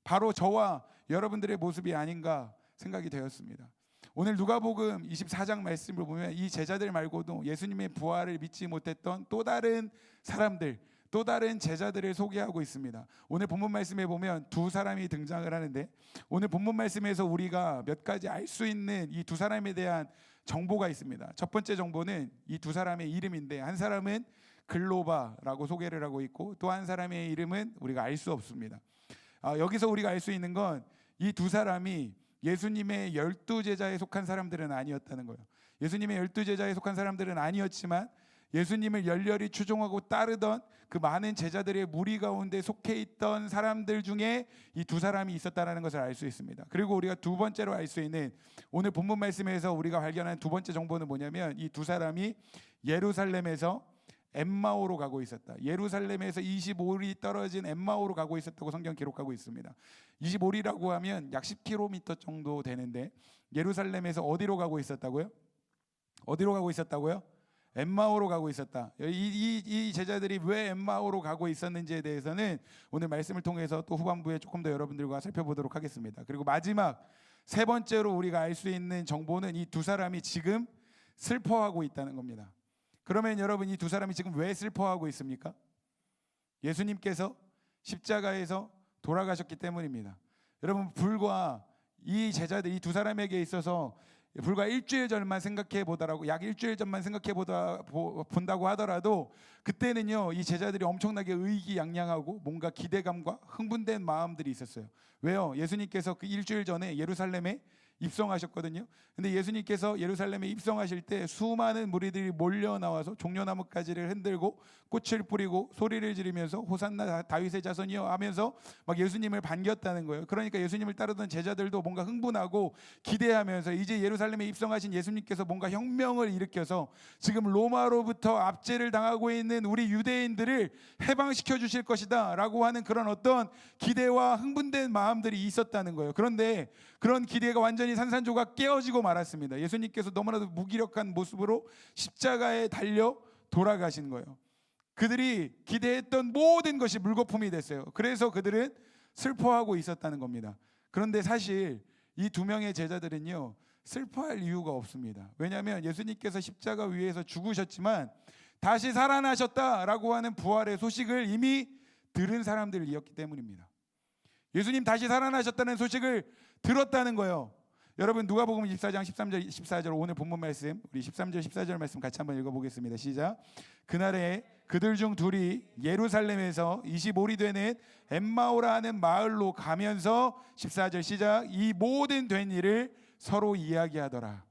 바로 저와 여러분들의 모습이 아닌가 생각이 되었습니다. 오늘 누가복음 24장 말씀을 보면 이 제자들 말고도 예수님의 부활을 믿지 못했던 또 다른 사람들, 또 다른 제자들을 소개하고 있습니다. 오늘 본문 말씀에 보면 두 사람이 등장을 하는데, 오늘 본문 말씀에서 우리가 몇 가지 알 수 있는 이 두 사람에 대한 정보가 있습니다. 첫 번째 정보는 이 두 사람의 이름인데, 한 사람은 글로바라고 소개를 하고 있고 또 한 사람의 이름은 우리가 알 수 없습니다. 여기서 우리가 알 수 있는 건 이 두 사람이 예수님의 12제자에 속한 사람들은 아니었다는 거예요. 예수님의 12제자에 속한 사람들은 아니었지만 예수님을 열렬히 추종하고 따르던 그 많은 제자들의 무리 가운데 속해 있던 사람들 중에 이 두 사람이 있었다는 것을 알 수 있습니다. 그리고 우리가 두 번째로 알 수 있는 오늘 본문 말씀에서 우리가 발견한 두 번째 정보는 뭐냐면, 이 두 사람이 예루살렘에서 엠마오로 가고 있었다. 예루살렘에서 25리 떨어진 엠마오로 가고 있었다고 성경 기록하고 있습니다. 25리라고 하면 약 10km 정도 되는데 예루살렘에서 어디로 가고 있었다고요? 어디로 가고 있었다고요? 엠마오로 가고 있었다. 이 제자들이 왜 엠마오로 가고 있었는지에 대해서는 오늘 말씀을 통해서 또 후반부에 조금 더 여러분들과 살펴보도록 하겠습니다. 그리고 마지막 세 번째로 우리가 알 수 있는 정보는 이 두 사람이 지금 슬퍼하고 있다는 겁니다. 그러면 여러분, 이 두 사람이 지금 왜 슬퍼하고 있습니까? 예수님께서 십자가에서 돌아가셨기 때문입니다. 여러분, 불과 이 제자들, 이 두 사람에게 있어서 불과 일주일 전만 생각해 보더라고, 약 일주일 전만 생각해 본다고 하더라도 그때는요, 이 제자들이 엄청나게 의기양양하고 뭔가 기대감과 흥분된 마음들이 있었어요. 왜요? 예수님께서 그 일주일 전에 예루살렘에 입성하셨거든요. 근데 예수님께서 예루살렘에 입성하실 때 수많은 무리들이 몰려 나와서 종려나무 가지를 흔들고 꽃을 뿌리고 소리를 지르면서 호산나 다윗의 자손이여 하면서 막 예수님을 반겼다는 거예요. 그러니까 예수님을 따르던 제자들도 뭔가 흥분하고 기대하면서 이제 예루살렘에 입성하신 예수님께서 뭔가 혁명을 일으켜서 지금 로마로부터 압제를 당하고 있는 우리 유대인들을 해방시켜 주실 것이다 라고 하는 그런 어떤 기대와 흥분된 마음들이 있었다는 거예요. 그런데 그런 기대가 완전히 산산조각 깨어지고 말았습니다. 예수님께서 너무나도 무기력한 모습으로 십자가에 달려 돌아가신 거예요. 그들이 기대했던 모든 것이 물거품이 됐어요. 그래서 그들은 슬퍼하고 있었다는 겁니다. 그런데 사실 이 두 명의 제자들은요, 슬퍼할 이유가 없습니다. 왜냐하면 예수님께서 십자가 위에서 죽으셨지만 다시 살아나셨다라고 하는 부활의 소식을 이미 들은 사람들이었기 때문입니다. 예수님 다시 살아나셨다는 소식을 들었다는 거예요. 여러분, 누가복음 24장 13절 14절 오늘 본문 말씀, 우리 13절 14절 말씀 같이 한번 읽어보겠습니다. 시작. 그날에 그들 중 둘이 예루살렘에서 25리 되는 엠마오라 하는 마을로 가면서 14절 시작. 이 모든 된 일을 서로 이야기하더라.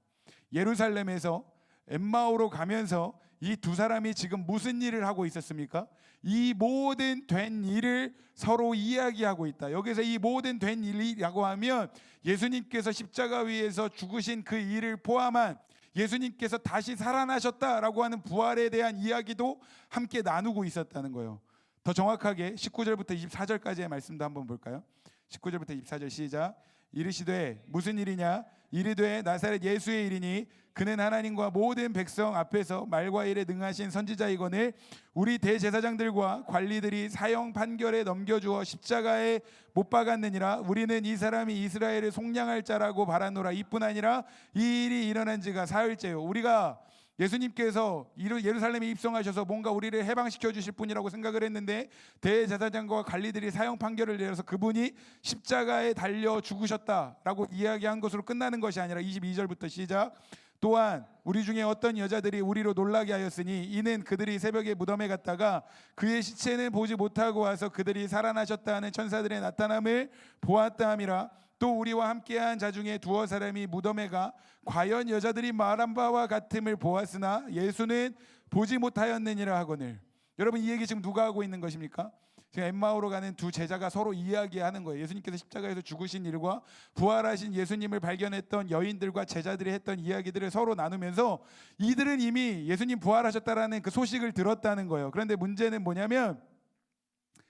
예루살렘에서 엠마오로 가면서 이 두 사람이 지금 무슨 일을 하고 있었습니까? 이 모든 된 일을 서로 이야기하고 있다. 여기서 이 모든 된 일이라고 하면 예수님께서 십자가 위에서 죽으신 그 일을 포함한 예수님께서 다시 살아나셨다라고 하는 부활에 대한 이야기도 함께 나누고 있었다는 거예요. 더 정확하게 19절부터 24절까지의 말씀도 한번 볼까요? 19절부터 24절 시작. 이르시되 무슨 일이냐? 이르되 나사렛 예수의 일이니 그는 하나님과 모든 백성 앞에서 말과 일에 능하신 선지자이거늘 우리 대제사장들과 관리들이 사형 판결에 넘겨주어 십자가에 못 박았느니라. 우리는 이 사람이 이스라엘을 속량할 자라고 바라노라. 이뿐 아니라 이 일이 일어난 지가 사흘째요. 우리가 예수님께서 예루살렘에 입성하셔서 뭔가 우리를 해방시켜 주실 분이라고 생각을 했는데 대제사장과 관리들이 사형 판결을 내려서 그분이 십자가에 달려 죽으셨다라고 이야기한 것으로 끝나는 것이 아니라 22절부터 시작. 또한 우리 중에 어떤 여자들이 우리로 놀라게 하였으니 이는 그들이 새벽에 무덤에 갔다가 그의 시체는 보지 못하고 와서 그들이 살아나셨다 하는 천사들의 나타남을 보았다 함이라. 또 우리와 함께한 자 중에 두어 사람이 무덤에 가 과연 여자들이 말한 바와 같음을 보았으나 예수는 보지 못하였느니라 하거늘. 여러분, 이 얘기 지금 누가 하고 있는 것입니까? 지금 엠마오로 가는 두 제자가 서로 이야기하는 거예요. 예수님께서 십자가에서 죽으신 일과 부활하신 예수님을 발견했던 여인들과 제자들이 했던 이야기들을 서로 나누면서 이들은 이미 예수님 부활하셨다라는 그 소식을 들었다는 거예요. 그런데 문제는 뭐냐면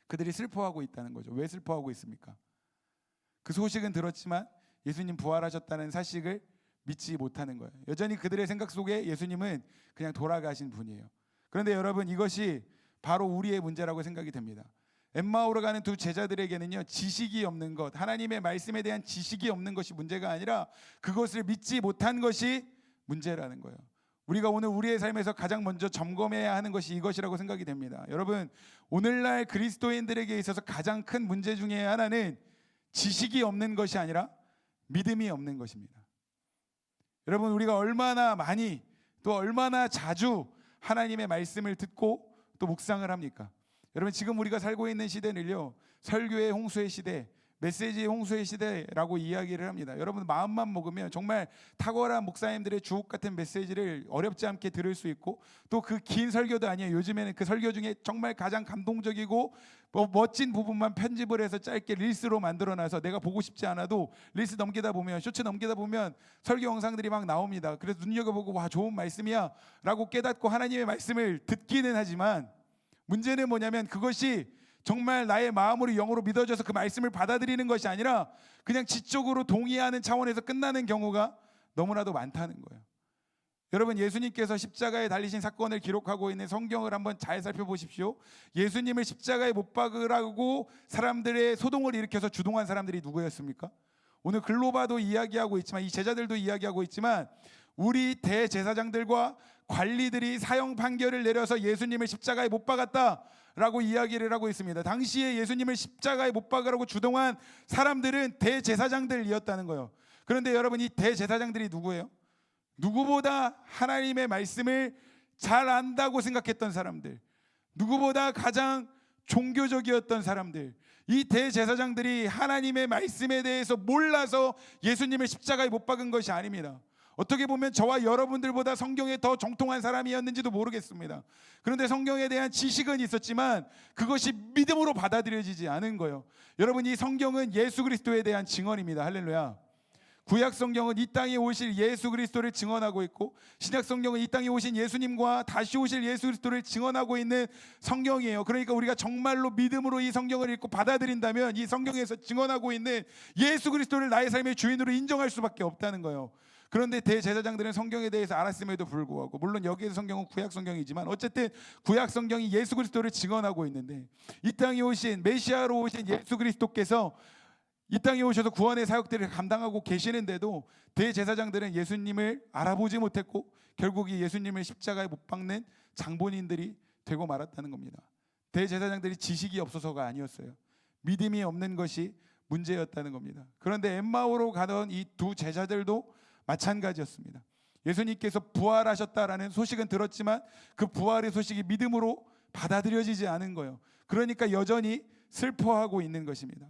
그들이 슬퍼하고 있다는 거죠. 왜 슬퍼하고 있습니까? 그 소식은 들었지만 예수님 부활하셨다는 사실을 믿지 못하는 거예요. 여전히 그들의 생각 속에 예수님은 그냥 돌아가신 분이에요. 그런데 여러분, 이것이 바로 우리의 문제라고 생각이 됩니다. 엠마오로 가는 두 제자들에게는요, 지식이 없는 것, 하나님의 말씀에 대한 지식이 없는 것이 문제가 아니라 그것을 믿지 못한 것이 문제라는 거예요. 우리가 오늘 우리의 삶에서 가장 먼저 점검해야 하는 것이 이것이라고 생각이 됩니다. 여러분, 오늘날 그리스도인들에게 있어서 가장 큰 문제 중에 하나는 지식이 없는 것이 아니라 믿음이 없는 것입니다. 여러분, 우리가 얼마나 많이 또 얼마나 자주 하나님의 말씀을 듣고 또 묵상을 합니까? 여러분, 지금 우리가 살고 있는 시대는요, 설교의 홍수의 시대, 메시지의 홍수의 시대라고 이야기를 합니다. 여러분, 마음만 먹으면 정말 탁월한 목사님들의 주옥 같은 메시지를 어렵지 않게 들을 수 있고 또 그 긴 설교도 아니에요. 요즘에는 그 설교 중에 정말 가장 감동적이고 멋진 부분만 편집을 해서 짧게 릴스로 만들어놔서 내가 보고 싶지 않아도 릴스 넘기다 보면, 쇼츠 넘기다 보면 설교 영상들이 막 나옵니다. 그래서 눈여겨보고 와, 좋은 말씀이야 라고 깨닫고 하나님의 말씀을 듣기는 하지만 문제는 뭐냐면 그것이 정말 나의 마음으로 영으로 믿어져서 그 말씀을 받아들이는 것이 아니라 그냥 지적으로 동의하는 차원에서 끝나는 경우가 너무나도 많다는 거예요. 여러분, 예수님께서 십자가에 달리신 사건을 기록하고 있는 성경을 한번 잘 살펴보십시오. 예수님을 십자가에 못 박으라고 사람들의 소동을 일으켜서 주동한 사람들이 누구였습니까? 오늘 글로바도 이야기하고 있지만 이 제자들도 이야기하고 있지만 우리 대제사장들과 관리들이 사형 판결을 내려서 예수님을 십자가에 못 박았다라고 이야기를 하고 있습니다. 당시에 예수님을 십자가에 못 박으라고 주동한 사람들은 대제사장들이었다는 거예요. 그런데 여러분, 이 대제사장들이 누구예요? 누구보다 하나님의 말씀을 잘 안다고 생각했던 사람들, 누구보다 가장 종교적이었던 사람들, 이 대제사장들이 하나님의 말씀에 대해서 몰라서 예수님을 십자가에 못 박은 것이 아닙니다. 어떻게 보면 저와 여러분들보다 성경에 더 정통한 사람이었는지도 모르겠습니다. 그런데 성경에 대한 지식은 있었지만 그것이 믿음으로 받아들여지지 않은 거예요. 여러분, 이 성경은 예수 그리스도에 대한 증언입니다. 할렐루야. 구약 성경은 이 땅에 오실 예수 그리스도를 증언하고 있고, 신약 성경은 이 땅에 오신 예수님과 다시 오실 예수 그리스도를 증언하고 있는 성경이에요. 그러니까 우리가 정말로 믿음으로 이 성경을 읽고 받아들인다면 이 성경에서 증언하고 있는 예수 그리스도를 나의 삶의 주인으로 인정할 수밖에 없다는 거예요. 그런데 대제사장들은 성경에 대해서 알았음에도 불구하고, 물론 여기에서 성경은 구약 성경이지만 어쨌든 구약 성경이 예수 그리스도를 증언하고 있는데, 이 땅에 오신 메시아로 오신 예수 그리스도께서 이 땅에 오셔서 구원의 사역들을 감당하고 계시는데도 대제사장들은 예수님을 알아보지 못했고 결국 이 예수님을 십자가에 못 박는 장본인들이 되고 말았다는 겁니다. 대제사장들이 지식이 없어서가 아니었어요. 믿음이 없는 것이 문제였다는 겁니다. 그런데 엠마오로 가던 이 두 제자들도 마찬가지였습니다. 예수님께서 부활하셨다라는 소식은 들었지만 그 부활의 소식이 믿음으로 받아들여지지 않은 거예요. 그러니까 여전히 슬퍼하고 있는 것입니다.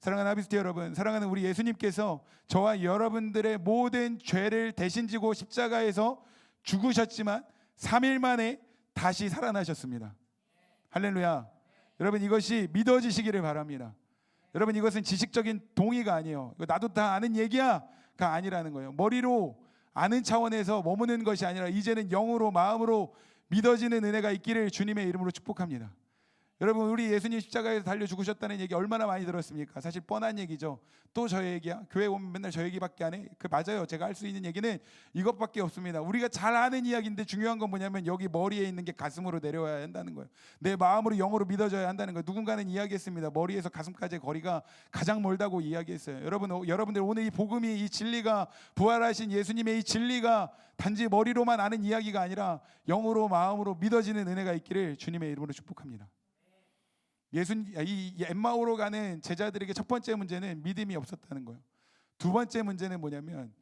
사랑하는 하비스트 여러분, 사랑하는 우리 예수님께서 저와 여러분들의 모든 죄를 대신 지고 십자가에서 죽으셨지만 3일 만에 다시 살아나셨습니다. 할렐루야. 여러분, 이것이 믿어지시기를 바랍니다. 여러분, 이것은 지식적인 동의가 아니에요. 이거 나도 다 아는 얘기야가 아니라는 거예요. 머리로 아는 차원에서 머무는 것이 아니라 이제는 영으로, 마음으로 믿어지는 은혜가 있기를 주님의 이름으로 축복합니다. 여러분, 우리 예수님 십자가에서 달려 죽으셨다는 얘기 얼마나 많이 들었습니까? 사실 뻔한 얘기죠. 또 저 얘기야? 교회 오면 맨날 저 얘기밖에 안 해? 맞아요. 제가 할 수 있는 얘기는 이것밖에 없습니다. 우리가 잘 아는 이야기인데 중요한 건 뭐냐면 여기 머리에 있는 게 가슴으로 내려와야 한다는 거예요. 내 마음으로 영으로 믿어져야 한다는 거예요. 누군가는 이야기했습니다. 머리에서 가슴까지의 거리가 가장 멀다고 이야기했어요. 여러분들 오늘 이 복음이, 이 진리가, 부활하신 예수님의 이 진리가 단지 머리로만 아는 이야기가 아니라 영으로, 마음으로 믿어지는 은혜가 있기를 주님의 이름으로 축복합니다. 이 엠마오로 가는 제자들에게 첫 번째 문제는 믿음이 없었다는 거예요. 두 번째 문제는 뭐냐면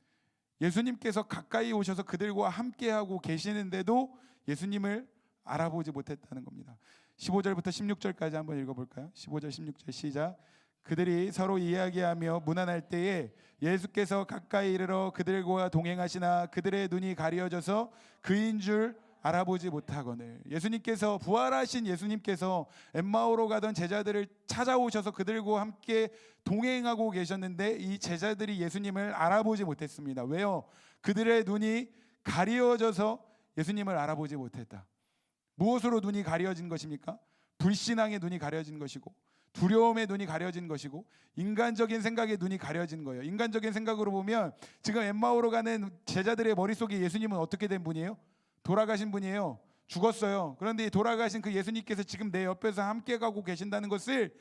예수님께서 가까이 오셔서 그들과 함께하고 계시는데도 예수님을 알아보지 못했다는 겁니다. 15절부터 16절까지 한번 읽어볼까요? 15절 16절 시작. 그들이 서로 이야기하며 문안할 때에 예수께서 가까이 이르러 그들과 동행하시나 그들의 눈이 가려져서 그인 줄 알아보지 못하거늘. 예수님께서, 부활하신 예수님께서 엠마오로 가던 제자들을 찾아오셔서 그들과 함께 동행하고 계셨는데 이 제자들이 예수님을 알아보지 못했습니다. 왜요? 그들의 눈이 가려져서 예수님을 알아보지 못했다. 무엇으로 눈이 가려진 것입니까? 불신앙의 눈이 가려진 것이고, 두려움의 눈이 가려진 것이고, 인간적인 생각의 눈이 가려진 거예요. 인간적인 생각으로 보면 지금 엠마오로 가는 제자들의 머릿속에 예수님은 어떻게 된 분이에요? 돌아가신 분이에요. 죽었어요. 그런데 돌아가신 그 예수님께서 지금 내 옆에서 함께 가고 계신다는 것을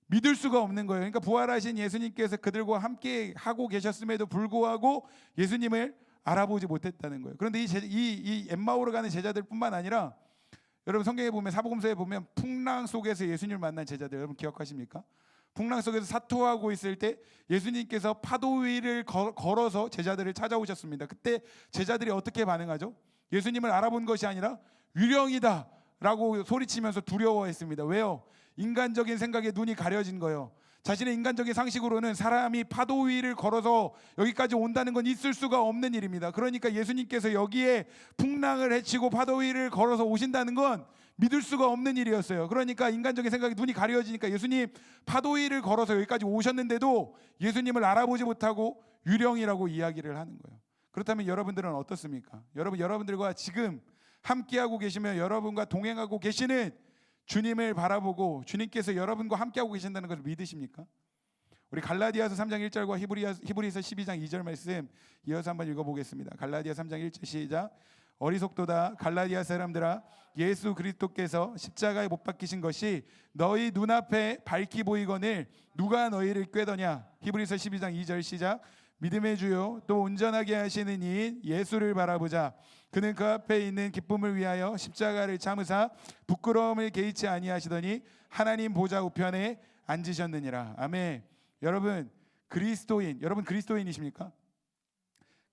믿을 수가 없는 거예요. 그러니까 부활하신 예수님께서 그들과 함께 하고 계셨음에도 불구하고 예수님을 알아보지 못했다는 거예요. 그런데 이 엠마오로 가는 제자들뿐만 아니라 여러분, 성경에 보면, 사복음서에 보면 풍랑 속에서 예수님을 만난 제자들 여러분 기억하십니까? 풍랑 속에서 사투하고 있을 때 예수님께서 파도 위를 걸어서 제자들을 찾아오셨습니다. 그때 제자들이 어떻게 반응하죠? 예수님을 알아본 것이 아니라 유령이다 라고 소리치면서 두려워했습니다. 왜요? 인간적인 생각에 눈이 가려진 거예요. 자신의 인간적인 상식으로는 사람이 파도 위를 걸어서 여기까지 온다는 건 있을 수가 없는 일입니다. 그러니까 예수님께서 여기에 풍랑을 헤치고 파도 위를 걸어서 오신다는 건 믿을 수가 없는 일이었어요. 그러니까 인간적인 생각에 눈이 가려지니까 예수님 파도 위를 걸어서 여기까지 오셨는데도 예수님을 알아보지 못하고 유령이라고 이야기를 하는 거예요. 그렇다면 여러분들은 어떻습니까? 여러분들과 지금 함께하고 계시며 여러분과 동행하고 계시는 주님을 바라보고 주님께서 여러분과 함께하고 계신다는 것을 믿으십니까? 우리 갈라디아서 3장 1절과 히브리서 12장 2절 말씀 이어서 한번 읽어보겠습니다. 갈라디아 3장 1절 시작. 어리석도다 갈라디아 사람들아, 예수 그리스도께서 십자가에 못 박히신 것이 너희 눈앞에 밝히 보이거늘 누가 너희를 꾀더냐. 히브리서 12장 2절 시작. 믿음의 주요 또 온전하게 하시는 이인 예수를 바라보자. 그는 그 앞에 있는 기쁨을 위하여 십자가를 참으사 부끄러움을 개의치 아니하시더니 하나님 보좌 우편에 앉으셨느니라. 아멘. 여러분 그리스도인이십니까?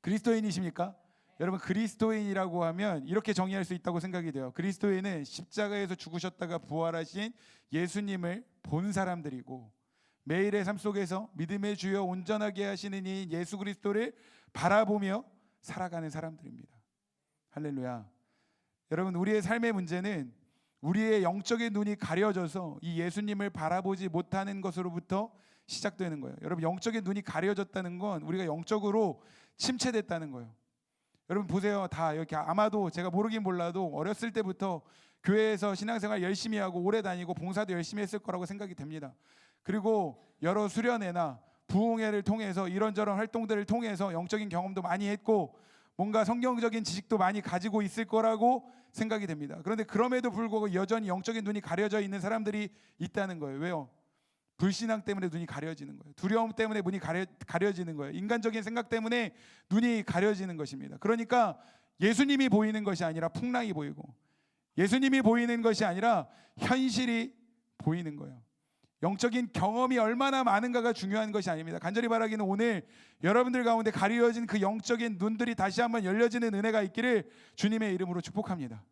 그리스도인이십니까? 여러분 그리스도인이라고 하면 이렇게 정의할 수 있다고 생각이 돼요. 그리스도인은 십자가에서 죽으셨다가 부활하신 예수님을 본 사람들이고, 매일의 삶 속에서 믿음의 주여 온전하게 하시는 이 예수 그리스도를 바라보며 살아가는 사람들입니다. 할렐루야. 여러분 우리의 삶의 문제는 우리의 영적인 눈이 가려져서 이 예수님을 바라보지 못하는 것으로부터 시작되는 거예요. 여러분 영적인 눈이 가려졌다는 건 우리가 영적으로 침체됐다는 거예요. 여러분 보세요. 다 이렇게 아마도 제가 모르긴 몰라도 어렸을 때부터 교회에서 신앙생활 열심히 하고 오래 다니고 봉사도 열심히 했을 거라고 생각이 됩니다. 그리고 여러 수련회나 부흥회를 통해서 이런저런 활동들을 통해서 영적인 경험도 많이 했고 뭔가 성경적인 지식도 많이 가지고 있을 거라고 생각이 됩니다. 그런데 그럼에도 불구하고 여전히 영적인 눈이 가려져 있는 사람들이 있다는 거예요. 왜요? 불신앙 때문에 눈이 가려지는 거예요. 두려움 때문에 눈이 가려지는 거예요. 인간적인 생각 때문에 눈이 가려지는 것입니다. 그러니까 예수님이 보이는 것이 아니라 풍랑이 보이고, 예수님이 보이는 것이 아니라 현실이 보이는 거예요. 영적인 경험이 얼마나 많은가가 중요한 것이 아닙니다. 간절히 바라기는 오늘 여러분들 가운데 가려진 그 영적인 눈들이 다시 한번 열려지는 은혜가 있기를 주님의 이름으로 축복합니다.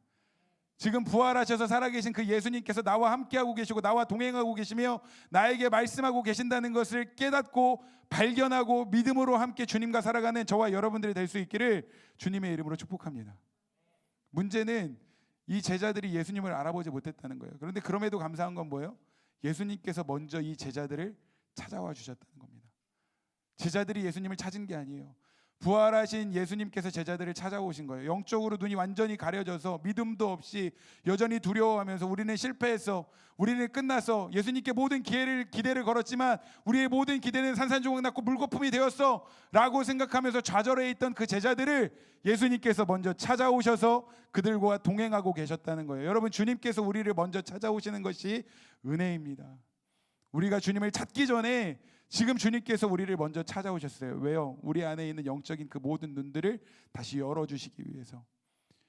지금 부활하셔서 살아계신 그 예수님께서 나와 함께하고 계시고 나와 동행하고 계시며 나에게 말씀하고 계신다는 것을 깨닫고 발견하고 믿음으로 함께 주님과 살아가는 저와 여러분들이 될 수 있기를 주님의 이름으로 축복합니다. 문제는 이 제자들이 예수님을 알아보지 못했다는 거예요. 그런데 그럼에도 감사한 건 뭐예요? 예수님께서 먼저 이 제자들을 찾아와 주셨다는 겁니다. 제자들이 예수님을 찾은 게 아니에요. 부활하신 예수님께서 제자들을 찾아오신 거예요. 영적으로 눈이 완전히 가려져서 믿음도 없이 여전히 두려워하면서 우리는 실패했어, 우리는 끝났어, 예수님께 모든 기대를 걸었지만 우리의 모든 기대는 산산조각 났고 물거품이 되었어 라고 생각하면서 좌절해 있던 그 제자들을 예수님께서 먼저 찾아오셔서 그들과 동행하고 계셨다는 거예요. 여러분 주님께서 우리를 먼저 찾아오시는 것이 은혜입니다. 우리가 주님을 찾기 전에 지금 주님께서 우리를 먼저 찾아오셨어요. 왜요? 우리 안에 있는 영적인 그 모든 눈들을 다시 열어주시기 위해서.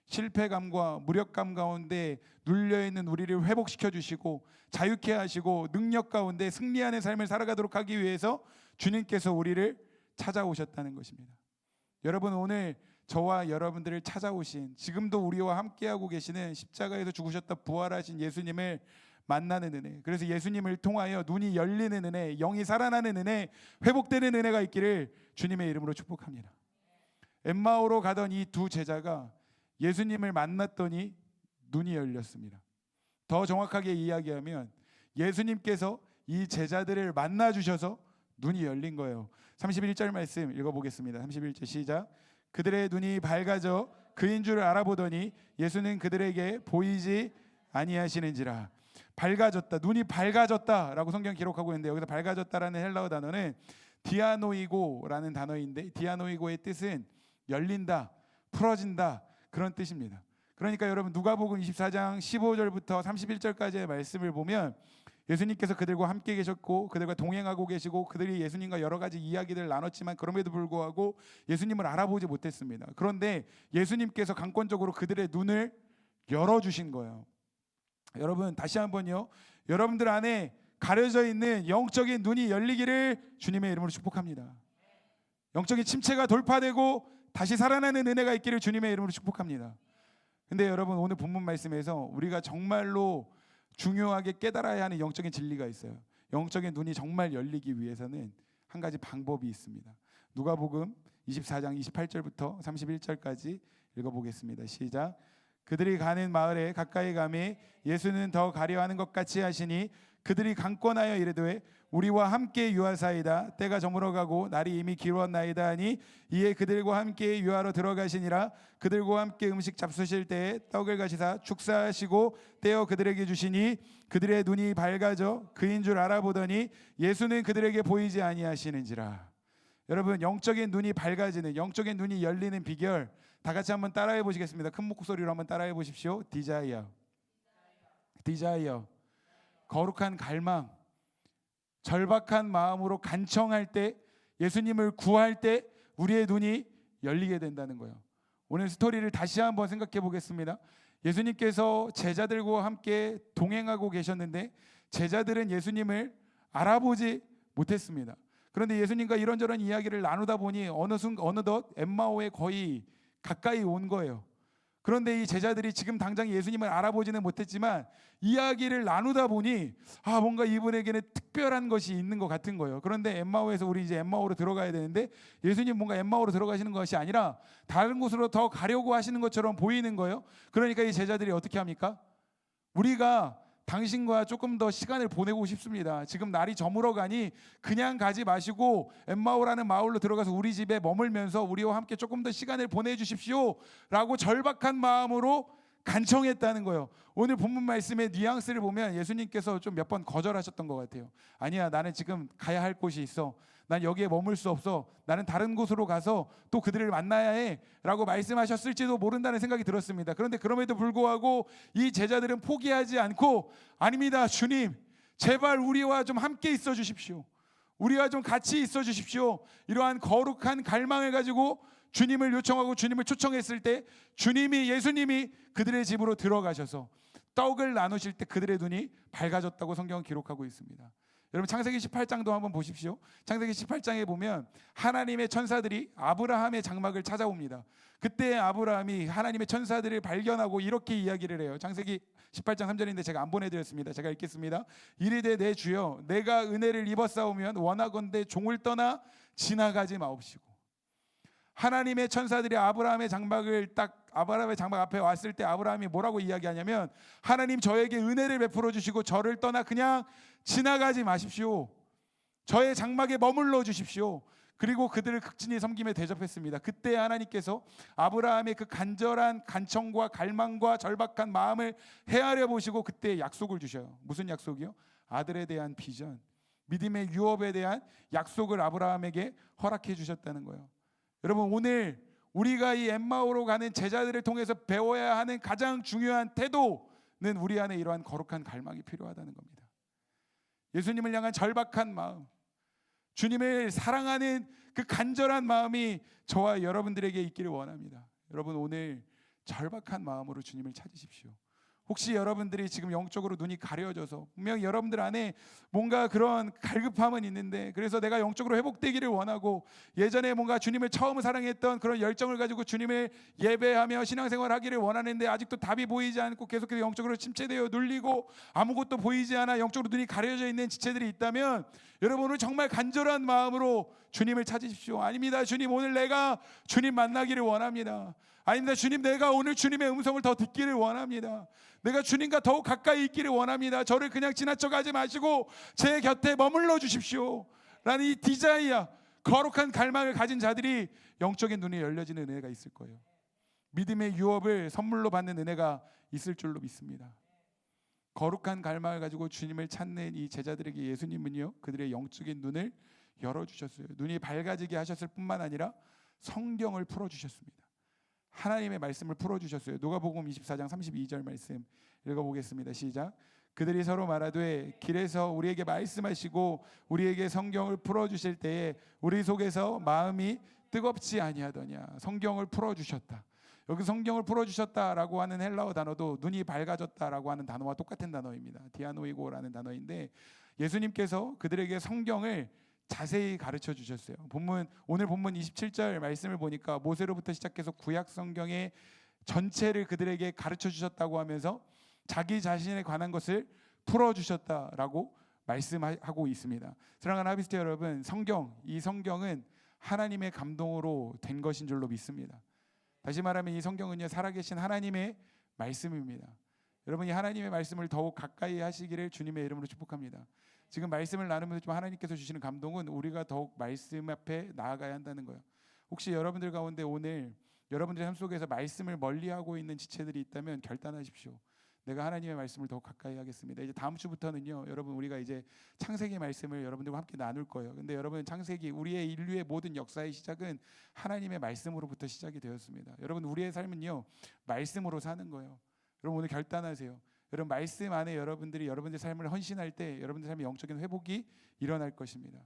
실패감과 무력감 가운데 눌려있는 우리를 회복시켜 주시고 자유케 하시고 능력 가운데 승리하는 삶을 살아가도록 하기 위해서 주님께서 우리를 찾아오셨다는 것입니다. 여러분 오늘 저와 여러분들을 찾아오신, 지금도 우리와 함께하고 계시는 십자가에서 죽으셨다 부활하신 예수님을 만나는 은혜, 그래서 예수님을 통하여 눈이 열리는 은혜, 영이 살아나는 은혜, 회복되는 은혜가 있기를 주님의 이름으로 축복합니다. 엠마오로 가던 이 두 제자가 예수님을 만났더니 눈이 열렸습니다. 더 정확하게 이야기하면 예수님께서 이 제자들을 만나 주셔서 눈이 열린 거예요. 31절 말씀 읽어보겠습니다. 31절 시작. 그들의 눈이 밝아져 그인 줄 알아보더니 예수는 그들에게 보이지 아니하시는지라. 밝아졌다, 눈이 밝아졌다라고 성경 기록하고 있는데 여기서 밝아졌다라는 헬라어 단어는 디아노이고라는 단어인데 디아노이고의 뜻은 열린다, 풀어진다 그런 뜻입니다. 그러니까 여러분 누가복음 24장 15절부터 31절까지의 말씀을 보면 예수님께서 그들과 함께 계셨고 그들과 동행하고 계시고 그들이 예수님과 여러 가지 이야기를 나눴지만 그럼에도 불구하고 예수님을 알아보지 못했습니다. 그런데 예수님께서 강권적으로 그들의 눈을 열어주신 거예요. 여러분 다시 한번요, 여러분들 안에 가려져 있는 영적인 눈이 열리기를 주님의 이름으로 축복합니다. 영적인 침체가 돌파되고 다시 살아나는 은혜가 있기를 주님의 이름으로 축복합니다. 근데 여러분 오늘 본문 말씀에서 우리가 정말로 중요하게 깨달아야 하는 영적인 진리가 있어요. 영적인 눈이 정말 열리기 위해서는 한 가지 방법이 있습니다. 누가복음 24장 28절부터 31절까지 읽어보겠습니다. 시작. 그들이 가는 마을에 가까이 가매 예수는 더 가려하는 것 같이 하시니 그들이 강권하여 이르되 우리와 함께 유하사이다. 때가 저물어가고 날이 이미 기루었나이다 하니 이에 그들과 함께 유하로 들어가시니라. 그들과 함께 음식 잡수실 때에 떡을 가시사 축사하시고 떼어 그들에게 주시니 그들의 눈이 밝아져 그인 줄 알아보더니 예수는 그들에게 보이지 아니하시는지라. 여러분, 영적인 눈이 밝아지는, 영적인 눈이 열리는 비결 다 같이 한번 따라해 보시겠습니다. 큰 목소리로 한번 따라해 보십시오. 디자이어, 디자이어. 거룩한 갈망, 절박한 마음으로 간청할 때, 예수님을 구할 때 우리의 눈이 열리게 된다는 거예요. 오늘 스토리를 다시 한번 생각해 보겠습니다. 예수님께서 제자들과 함께 동행하고 계셨는데 제자들은 예수님을 알아보지 못했습니다. 그런데 예수님과 이런저런 이야기를 나누다 보니 어느덧 엠마오에 거의 가까이 온 거예요. 그런데 이 제자들이 지금 당장 예수님을 알아보지는 못했지만 이야기를 나누다 보니 뭔가 이분에게는 특별한 것이 있는 것 같은 거예요. 그런데 엠마오에서 우리 이제 엠마오로 들어가야 되는데 예수님 뭔가 엠마오로 들어가시는 것이 아니라 다른 곳으로 더 가려고 하시는 것처럼 보이는 거예요. 그러니까 이 제자들이 어떻게 합니까? 우리가 당신과 조금 더 시간을 보내고 싶습니다. 지금 날이 저물어가니 그냥 가지 마시고 엠마오라는 마을로 들어가서 우리 집에 머물면서 우리와 함께 조금 더 시간을 보내주십시오 라고 절박한 마음으로 간청했다는 거예요. 오늘 본문 말씀의 뉘앙스를 보면 예수님께서 좀 몇 번 거절하셨던 것 같아요. 아니야, 나는 지금 가야 할 곳이 있어. 난 여기에 머물 수 없어. 나는 다른 곳으로 가서 또 그들을 만나야 해 라고 말씀하셨을지도 모른다는 생각이 들었습니다. 그런데 그럼에도 불구하고 이 제자들은 포기하지 않고 아닙니다, 주님, 제발 우리와 좀 함께 있어 주십시오. 우리와 좀 같이 있어 주십시오. 이러한 거룩한 갈망을 가지고 주님을 요청하고 주님을 초청했을 때 예수님이 그들의 집으로 들어가셔서 떡을 나누실 때 그들의 눈이 밝아졌다고 성경은 기록하고 있습니다. 여러분, 창세기 18장도 한번 보십시오. 창세기 18장에 보면 하나님의 천사들이 아브라함의 장막을 찾아옵니다. 그때 아브라함이 하나님의 천사들을 발견하고 이렇게 이야기를 해요. 창세기 18장 3절인데 제가 안 보내드렸습니다. 제가 읽겠습니다. 이르되 내 주여, 내가 은혜를 입었사오면 원하건대 종을 떠나 지나가지 마옵시고. 하나님의 천사들이 아브라함의 장막 앞에 왔을 때 아브라함이 뭐라고 이야기하냐면, 하나님 저에게 은혜를 베풀어 주시고 저를 떠나 그냥 지나가지 마십시오. 저의 장막에 머물러 주십시오. 그리고 그들을 극진히 섬김에 대접했습니다. 그때 하나님께서 아브라함의 그 간절한 간청과 갈망과 절박한 마음을 헤아려 보시고 그때 약속을 주셔요. 무슨 약속이요? 아들에 대한 비전, 믿음의 유업에 대한 약속을 아브라함에게 허락해 주셨다는 거예요. 여러분, 오늘 우리가 이 엠마오로 가는 제자들을 통해서 배워야 하는 가장 중요한 태도는 우리 안에 이러한 거룩한 갈망이 필요하다는 겁니다. 예수님을 향한 절박한 마음, 주님을 사랑하는 그 간절한 마음이 저와 여러분들에게 있기를 원합니다. 여러분, 오늘 절박한 마음으로 주님을 찾으십시오. 혹시 여러분들이 지금 영적으로 눈이 가려져서 분명히 여러분들 안에 뭔가 그런 갈급함은 있는데, 그래서 내가 영적으로 회복되기를 원하고 예전에 뭔가 주님을 처음 사랑했던 그런 열정을 가지고 주님을 예배하며 신앙생활하기를 원하는데 아직도 답이 보이지 않고 계속해서 영적으로 침체되어 눌리고 아무것도 보이지 않아 영적으로 눈이 가려져 있는 지체들이 있다면, 여러분 오늘 정말 간절한 마음으로 주님을 찾으십시오. 아닙니다, 주님, 오늘 내가 주님 만나기를 원합니다. 아닙니다, 주님, 내가 오늘 주님의 음성을 더 듣기를 원합니다. 내가 주님과 더욱 가까이 있기를 원합니다. 저를 그냥 지나쳐 가지 마시고 제 곁에 머물러 주십시오 라는 이 디자이어, 거룩한 갈망을 가진 자들이 영적인 눈이 열려지는 은혜가 있을 거예요. 믿음의 유업을 선물로 받는 은혜가 있을 줄로 믿습니다. 거룩한 갈망을 가지고 주님을 찾는 이 제자들에게 예수님은요, 그들의 영적인 눈을 열어주셨어요. 눈이 밝아지게 하셨을 뿐만 아니라 성경을 풀어주셨습니다. 하나님의 말씀을 풀어주셨어요. 누가복음 24장 32절 말씀 읽어보겠습니다. 시작. 그들이 서로 말하되 길에서 우리에게 말씀하시고 우리에게 성경을 풀어주실 때에 우리 속에서 마음이 뜨겁지 아니하더냐. 성경을 풀어주셨다. 여기 성경을 풀어주셨다라고 하는 헬라어 단어도 눈이 밝아졌다라고 하는 단어와 똑같은 단어입니다. 디아노이고라는 단어인데, 예수님께서 그들에게 성경을 자세히 가르쳐 주셨어요. 오늘 본문 27절 말씀을 보니까 모세로부터 시작해서 구약 성경의 전체를 그들에게 가르쳐 주셨다고 하면서 자기 자신에 관한 것을 풀어 주셨다라고 말씀하고 있습니다. 사랑하는 하비스트 여러분, 이 성경은 하나님의 감동으로 된 것인 줄로 믿습니다. 다시 말하면 이 성경은요, 살아계신 하나님의 말씀입니다. 여러분이 하나님의 말씀을 더욱 가까이 하시기를 주님의 이름으로 축복합니다. 지금 말씀을 나누면서 좀 하나님께서 주시는 감동은 우리가 더욱 말씀 앞에 나아가야 한다는 거예요. 혹시 여러분들 가운데 오늘 여러분들의 삶 속에서 말씀을 멀리하고 있는 지체들이 있다면 결단하십시오. 내가 하나님의 말씀을 더욱 가까이 하겠습니다. 이제 다음 주부터는요, 여러분 우리가 이제 창세기 말씀을 여러분들과 함께 나눌 거예요. 근데 여러분 창세기 우리의 인류의 모든 역사의 시작은 하나님의 말씀으로부터 시작이 되었습니다. 여러분 우리의 삶은요 말씀으로 사는 거예요. 여러분 오늘 결단하세요. 여러분 말씀 안에 여러분들이 여러분들의 삶을 헌신할 때 여러분들의 삶의 영적인 회복이 일어날 것입니다.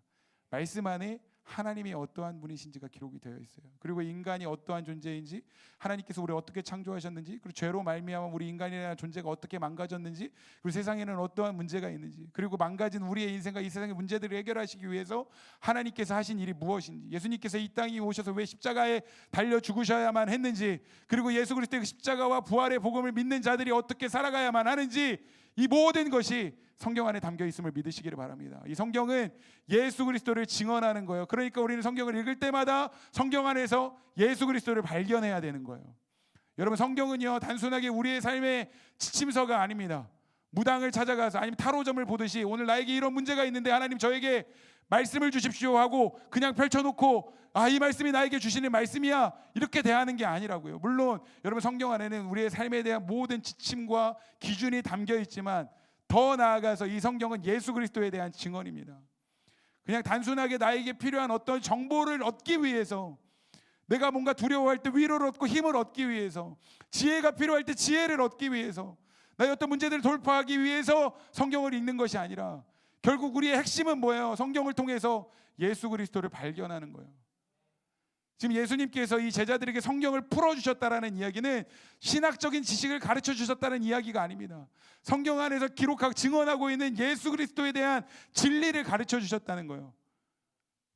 말씀 안에 하나님이 어떠한 분이신지가 기록이 되어 있어요. 그리고 인간이 어떠한 존재인지, 하나님께서 우리를 어떻게 창조하셨는지, 그리고 죄로 말미암아 우리 인간이라는 존재가 어떻게 망가졌는지, 그리고 세상에는 어떠한 문제가 있는지, 그리고 망가진 우리의 인생과 이 세상의 문제들을 해결하시기 위해서 하나님께서 하신 일이 무엇인지, 예수님께서 이 땅에 오셔서 왜 십자가에 달려 죽으셔야만 했는지, 그리고 예수 그리스도의 십자가와 부활의 복음을 믿는 자들이 어떻게 살아가야만 하는지, 이 모든 것이 성경 안에 담겨 있음을 믿으시기를 바랍니다. 이 성경은 예수 그리스도를 증언하는 거예요. 그러니까 우리는 성경을 읽을 때마다 성경 안에서 예수 그리스도를 발견해야 되는 거예요. 여러분 성경은요 단순하게 우리의 삶의 지침서가 아닙니다. 무당을 찾아가서 아니면 타로점을 보듯이 오늘 나에게 이런 문제가 있는데 하나님 저에게 말씀을 주십시오 하고 그냥 펼쳐놓고 이 말씀이 나에게 주시는 말씀이야 이렇게 대하는 게 아니라고요. 물론 여러분 성경 안에는 우리의 삶에 대한 모든 지침과 기준이 담겨 있지만 더 나아가서 이 성경은 예수 그리스도에 대한 증언입니다. 그냥 단순하게 나에게 필요한 어떤 정보를 얻기 위해서, 내가 뭔가 두려워할 때 위로를 얻고 힘을 얻기 위해서, 지혜가 필요할 때 지혜를 얻기 위해서, 나의 어떤 문제들을 돌파하기 위해서 성경을 읽는 것이 아니라 결국 우리의 핵심은 뭐예요? 성경을 통해서 예수 그리스도를 발견하는 거예요. 지금 예수님께서 이 제자들에게 성경을 풀어주셨다라는 이야기는 신학적인 지식을 가르쳐 주셨다는 이야기가 아닙니다. 성경 안에서 기록하고 증언하고 있는 예수 그리스도에 대한 진리를 가르쳐 주셨다는 거예요.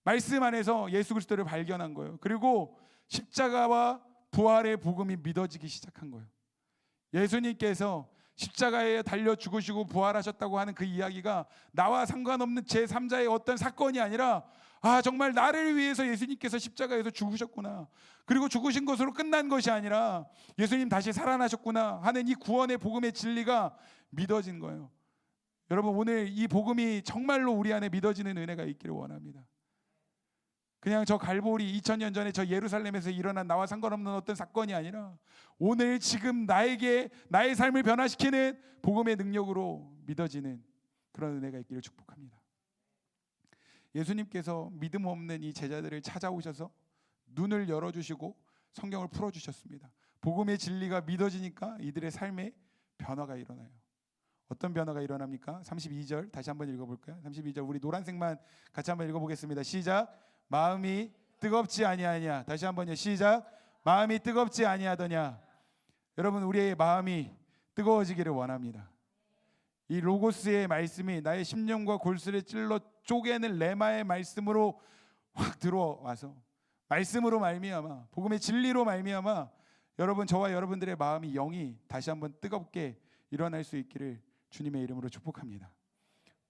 말씀 안에서 예수 그리스도를 발견한 거예요. 그리고 십자가와 부활의 복음이 믿어지기 시작한 거예요. 예수님께서 십자가에 달려 죽으시고 부활하셨다고 하는 그 이야기가 나와 상관없는 제3자의 어떤 사건이 아니라 정말 나를 위해서 예수님께서 십자가에서 죽으셨구나, 그리고 죽으신 것으로 끝난 것이 아니라 예수님 다시 살아나셨구나 하는 이 구원의 복음의 진리가 믿어진 거예요. 여러분 오늘 이 복음이 정말로 우리 안에 믿어지는 은혜가 있기를 원합니다. 그냥 저 갈보리 2000년 전에 저 예루살렘에서 일어난 나와 상관없는 어떤 사건이 아니라 오늘 지금 나에게 나의 삶을 변화시키는 복음의 능력으로 믿어지는 그런 은혜가 있기를 축복합니다. 예수님께서 믿음 없는 이 제자들을 찾아오셔서 눈을 열어주시고 성경을 풀어주셨습니다. 복음의 진리가 믿어지니까 이들의 삶에 변화가 일어나요. 어떤 변화가 일어납니까? 32절 다시 한번 읽어볼까요? 32절 우리 노란색만 같이 한번 읽어보겠습니다. 시작. 마음이 뜨겁지 아니하냐. 다시 한번요. 시작. 마음이 뜨겁지 아니하더냐. 여러분 우리의 마음이 뜨거워지기를 원합니다. 이 로고스의 말씀이 나의 심령과 골수를 찔러 쪼개는 레마의 말씀으로 확 들어와서 말씀으로 말미암아 복음의 진리로 말미암아 여러분 저와 여러분들의 마음이 영이 다시 한번 뜨겁게 일어날 수 있기를 주님의 이름으로 축복합니다.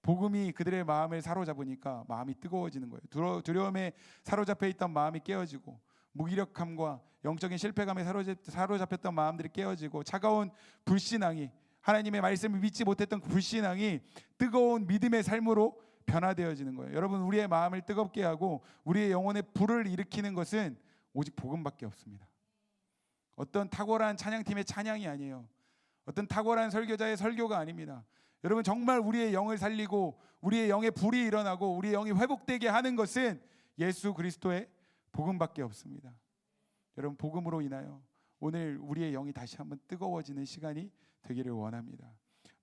복음이 그들의 마음을 사로잡으니까 마음이 뜨거워지는 거예요. 두려움에 사로잡혀 있던 마음이 깨어지고 무기력함과 영적인 실패감에 사로잡혔던 마음들이 깨어지고 차가운 불신앙이, 하나님의 말씀을 믿지 못했던 그 불신앙이 뜨거운 믿음의 삶으로 변화되어지는 거예요. 여러분 우리의 마음을 뜨겁게 하고 우리의 영혼에 불을 일으키는 것은 오직 복음밖에 없습니다. 어떤 탁월한 찬양팀의 찬양이 아니에요. 어떤 탁월한 설교자의 설교가 아닙니다. 여러분 정말 우리의 영을 살리고 우리의 영에 불이 일어나고 우리의 영이 회복되게 하는 것은 예수 그리스도의 복음밖에 없습니다. 여러분 복음으로 인하여 오늘 우리의 영이 다시 한번 뜨거워지는 시간이 되기를 원합니다.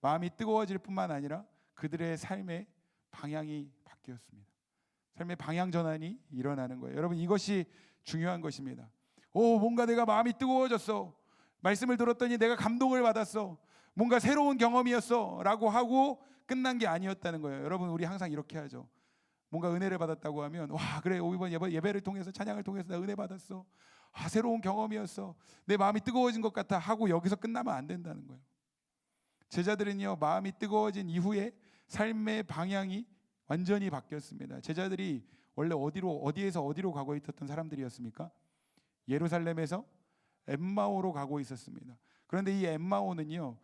마음이 뜨거워질 뿐만 아니라 그들의 삶의 방향이 바뀌었습니다. 삶의 방향 전환이 일어나는 거예요. 여러분 이것이 중요한 것입니다. 뭔가 내가 마음이 뜨거워졌어. 말씀을 들었더니 내가 감동을 받았어. 뭔가 새로운 경험이었어 라고 하고 끝난 게 아니었다는 거예요. 여러분 우리 항상 이렇게 하죠. 뭔가 은혜를 받았다고 하면 그래 이번 예배를 통해서 찬양을 통해서 나 은혜 받았어. 새로운 경험이었어. 내 마음이 뜨거워진 것 같아 하고 여기서 끝나면 안 된다는 거예요. 제자들은요 마음이 뜨거워진 이후에 삶의 방향이 완전히 바뀌었습니다. 제자들이 원래 어디에서 어디로 가고 있었던 사람들이었습니까? 예루살렘에서 엠마오로 가고 있었습니다. 그런데 이 엠마오는요,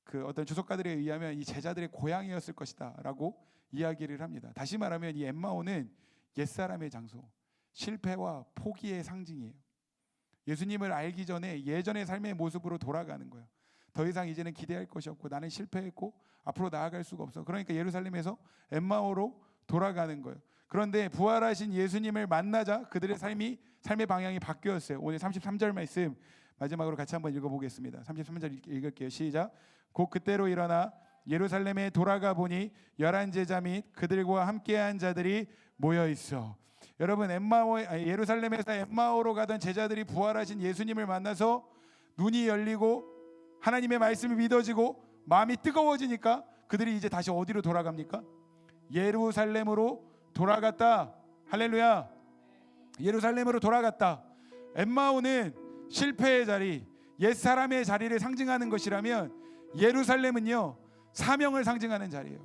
그 어떤 주석가들에 의하면 이 제자들의 고향이었을 것이다라고 이야기를 합니다. 다시 말하면 이 엠마오는 옛사람의 장소, 실패와 포기의 상징이에요. 예수님을 알기 전에 예전의 삶의 모습으로 돌아가는 거예요. 더 이상 이제는 기대할 것이 없고 나는 실패했고 앞으로 나아갈 수가 없어. 그러니까 예루살렘에서 엠마오로 돌아가는 거예요. 그런데 부활하신 예수님을 만나자 그들의 삶의 방향이 바뀌었어요. 오늘 33절 말씀 마지막으로 같이 한번 읽어보겠습니다. 33절 읽을게요. 시작. 곧 그때로 일어나 예루살렘에 돌아가 보니 11 제자 및 그들과 함께한 자들이 모여 있어. 여러분, 예루살렘에서 엠마오로 가던 제자들이 부활하신 예수님을 만나서 눈이 열리고 하나님의 말씀이 믿어지고 마음이 뜨거워지니까 그들이 이제 다시 어디로 돌아갑니까? 예루살렘으로 돌아갔다. 할렐루야. 예루살렘으로 돌아갔다. 엠마오는 실패의 자리, 옛사람의 자리를 상징하는 것이라면 예루살렘은요, 사명을 상징하는 자리예요.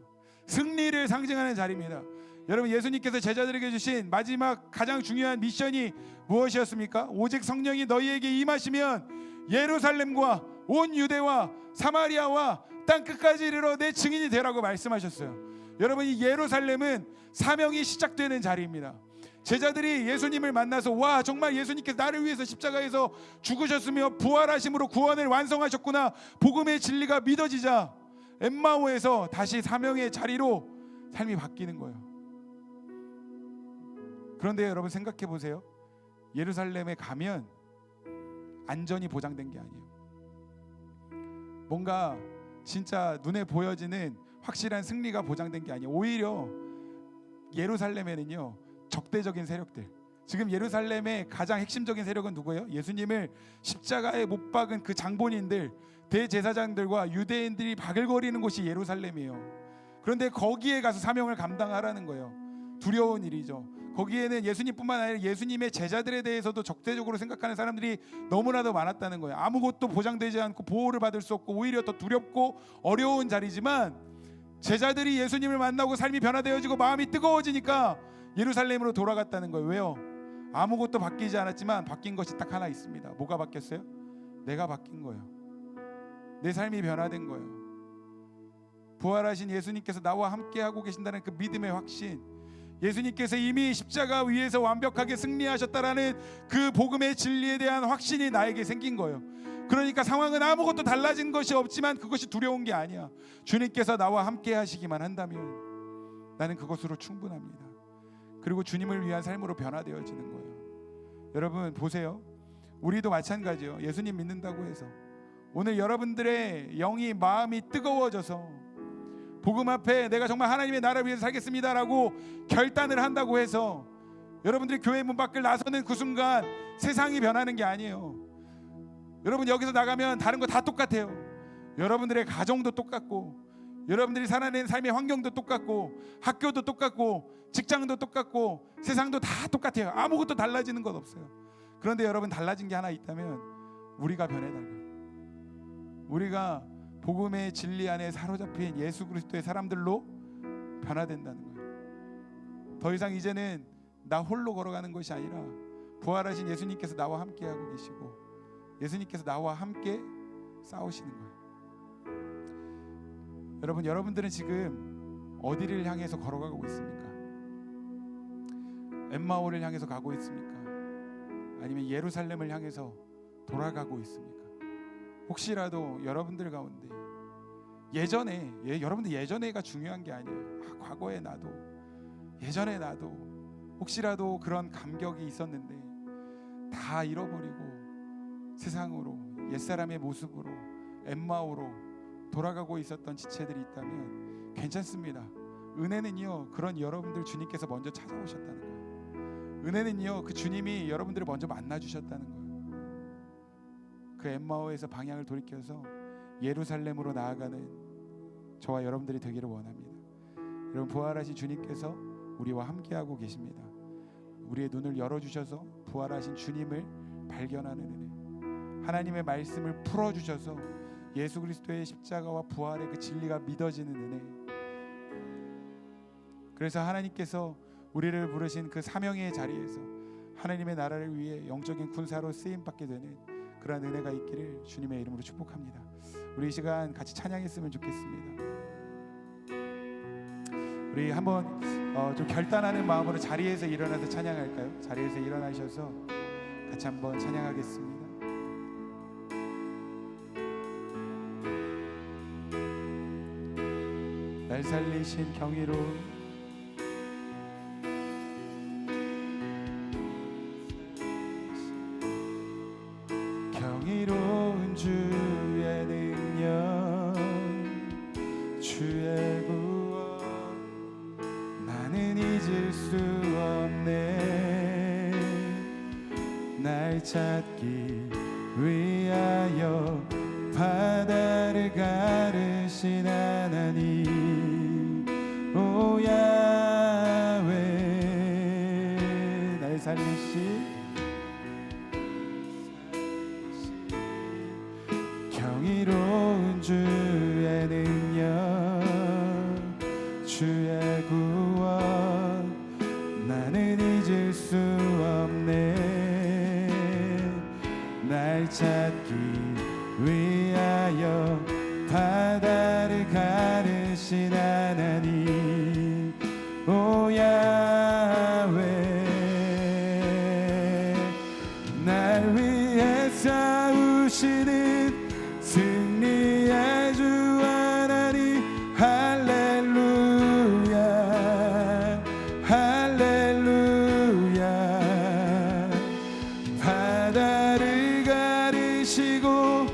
승리를 상징하는 자리입니다. 여러분, 예수님께서 제자들에게 주신 마지막 가장 중요한 미션이 무엇이었습니까? 오직 성령이 너희에게 임하시면 예루살렘과 온 유대와 사마리아와 땅 끝까지 이르러 내 증인이 되라고 말씀하셨어요. 여러분, 이 예루살렘은 사명이 시작되는 자리입니다. 제자들이 예수님을 만나서 와, 정말 예수님께서 나를 위해서 십자가에서 죽으셨으며 부활하심으로 구원을 완성하셨구나, 복음의 진리가 믿어지자 엠마오에서 다시 사명의 자리로 삶이 바뀌는 거예요. 그런데 여러분, 생각해 보세요. 예루살렘에 가면 안전이 보장된 게 아니에요. 뭔가 진짜 눈에 보여지는 확실한 승리가 보장된 게 아니에요. 오히려 예루살렘에는요, 적대적인 세력들, 지금 예루살렘의 가장 핵심적인 세력은 누구예요? 예수님을 십자가에 못 박은 그 장본인들, 대제사장들과 유대인들이 바글거리는 곳이 예루살렘이에요. 그런데 거기에 가서 사명을 감당하라는 거예요. 두려운 일이죠. 거기에는 예수님뿐만 아니라 예수님의 제자들에 대해서도 적대적으로 생각하는 사람들이 너무나도 많았다는 거예요. 아무것도 보장되지 않고 보호를 받을 수 없고 오히려 더 두렵고 어려운 자리지만, 제자들이 예수님을 만나고 삶이 변화되어지고 마음이 뜨거워지니까 예루살렘으로 돌아갔다는 거예요. 왜요? 아무것도 바뀌지 않았지만 바뀐 것이 딱 하나 있습니다. 뭐가 바뀌었어요? 내가 바뀐 거예요. 내 삶이 변화된 거예요. 부활하신 예수님께서 나와 함께 하고 계신다는 그 믿음의 확신, 예수님께서 이미 십자가 위에서 완벽하게 승리하셨다라는 그 복음의 진리에 대한 확신이 나에게 생긴 거예요. 그러니까 상황은 아무것도 달라진 것이 없지만 그것이 두려운 게 아니야. 주님께서 나와 함께 하시기만 한다면 나는 그것으로 충분합니다. 그리고 주님을 위한 삶으로 변화되어지는 거예요. 여러분 보세요. 우리도 마찬가지예요. 예수님 믿는다고 해서 오늘 여러분들의 영이, 마음이 뜨거워져서 복음 앞에 내가 정말 하나님의 나라를 위해서 살겠습니다라고 결단을 한다고 해서 여러분들이 교회 문 밖을 나서는 그 순간 세상이 변하는 게 아니에요. 여러분, 여기서 나가면 다른 거 다 똑같아요. 여러분들의 가정도 똑같고, 여러분들이 살아내는 삶의 환경도 똑같고, 학교도 똑같고, 직장도 똑같고, 세상도 다 똑같아요. 아무것도 달라지는 것 없어요. 그런데 여러분, 달라진 게 하나 있다면 우리가 변해달라요. 우리가 복음의 진리 안에 사로잡힌 예수 그리스도의 사람들로 변화된다는 거예요. 더 이상 이제는 나 홀로 걸어가는 것이 아니라 부활하신 예수님께서 나와 함께 하고 계시고 예수님께서 나와 함께 싸우시는 거예요. 여러분, 여러분들은 지금 어디를 향해서 걸어가고 있습니까? 엠마오를 향해서 가고 있습니까? 아니면 예루살렘을 향해서 돌아가고 있습니까? 혹시라도 여러분들 가운데 여러분들 예전에가 중요한 게 아니에요. 과거에 나도, 예전에 나도 혹시라도 그런 감격이 있었는데 다 잃어버리고 세상으로, 옛사람의 모습으로, 엠마오로 돌아가고 있었던 지체들이 있다면 괜찮습니다. 은혜는요, 그런 여러분들 주님께서 먼저 찾아오셨다는 거예요. 은혜는요, 그 주님이 여러분들을 먼저 만나주셨다는 거예요. 그 엠마오에서 방향을 돌이켜서 예루살렘으로 나아가는 저와 여러분들이 되기를 원합니다. 여러분, 부활하신 주님께서 우리와 함께하고 계십니다. 우리의 눈을 열어주셔서 부활하신 주님을 발견하는 은혜, 하나님의 말씀을 풀어주셔서 예수 그리스도의 십자가와 부활의 그 진리가 믿어지는 은혜, 그래서 하나님께서 우리를 부르신 그 사명의 자리에서 하나님의 나라를 위해 영적인 군사로 쓰임받게 되는 그러한 은혜가 있기를 주님의 이름으로 축복합니다. 우리 이 시간 같이 찬양했으면 좋겠습니다. 우리 한번 좀 결단하는 마음으로 자리에서 일어나서 찬양할까요? 자리에서 일어나셔서 같이 한번 찬양하겠습니다. 날 살리신 경이로운 주의 능력 주의 구원 나는 잊을 수 없네. 날 찾기 위하여 바다를 가르신 하나님 오 야훼 날 살리신 경이로운 주의 능력 주의 구원 나는 잊을 수 없네. 날 찾기 위하여 바다를 가르신 하나님 오 야훼 날 위해 싸우시는 승리의 주 하나님 할렐루야 할렐루야 바다를 가르시고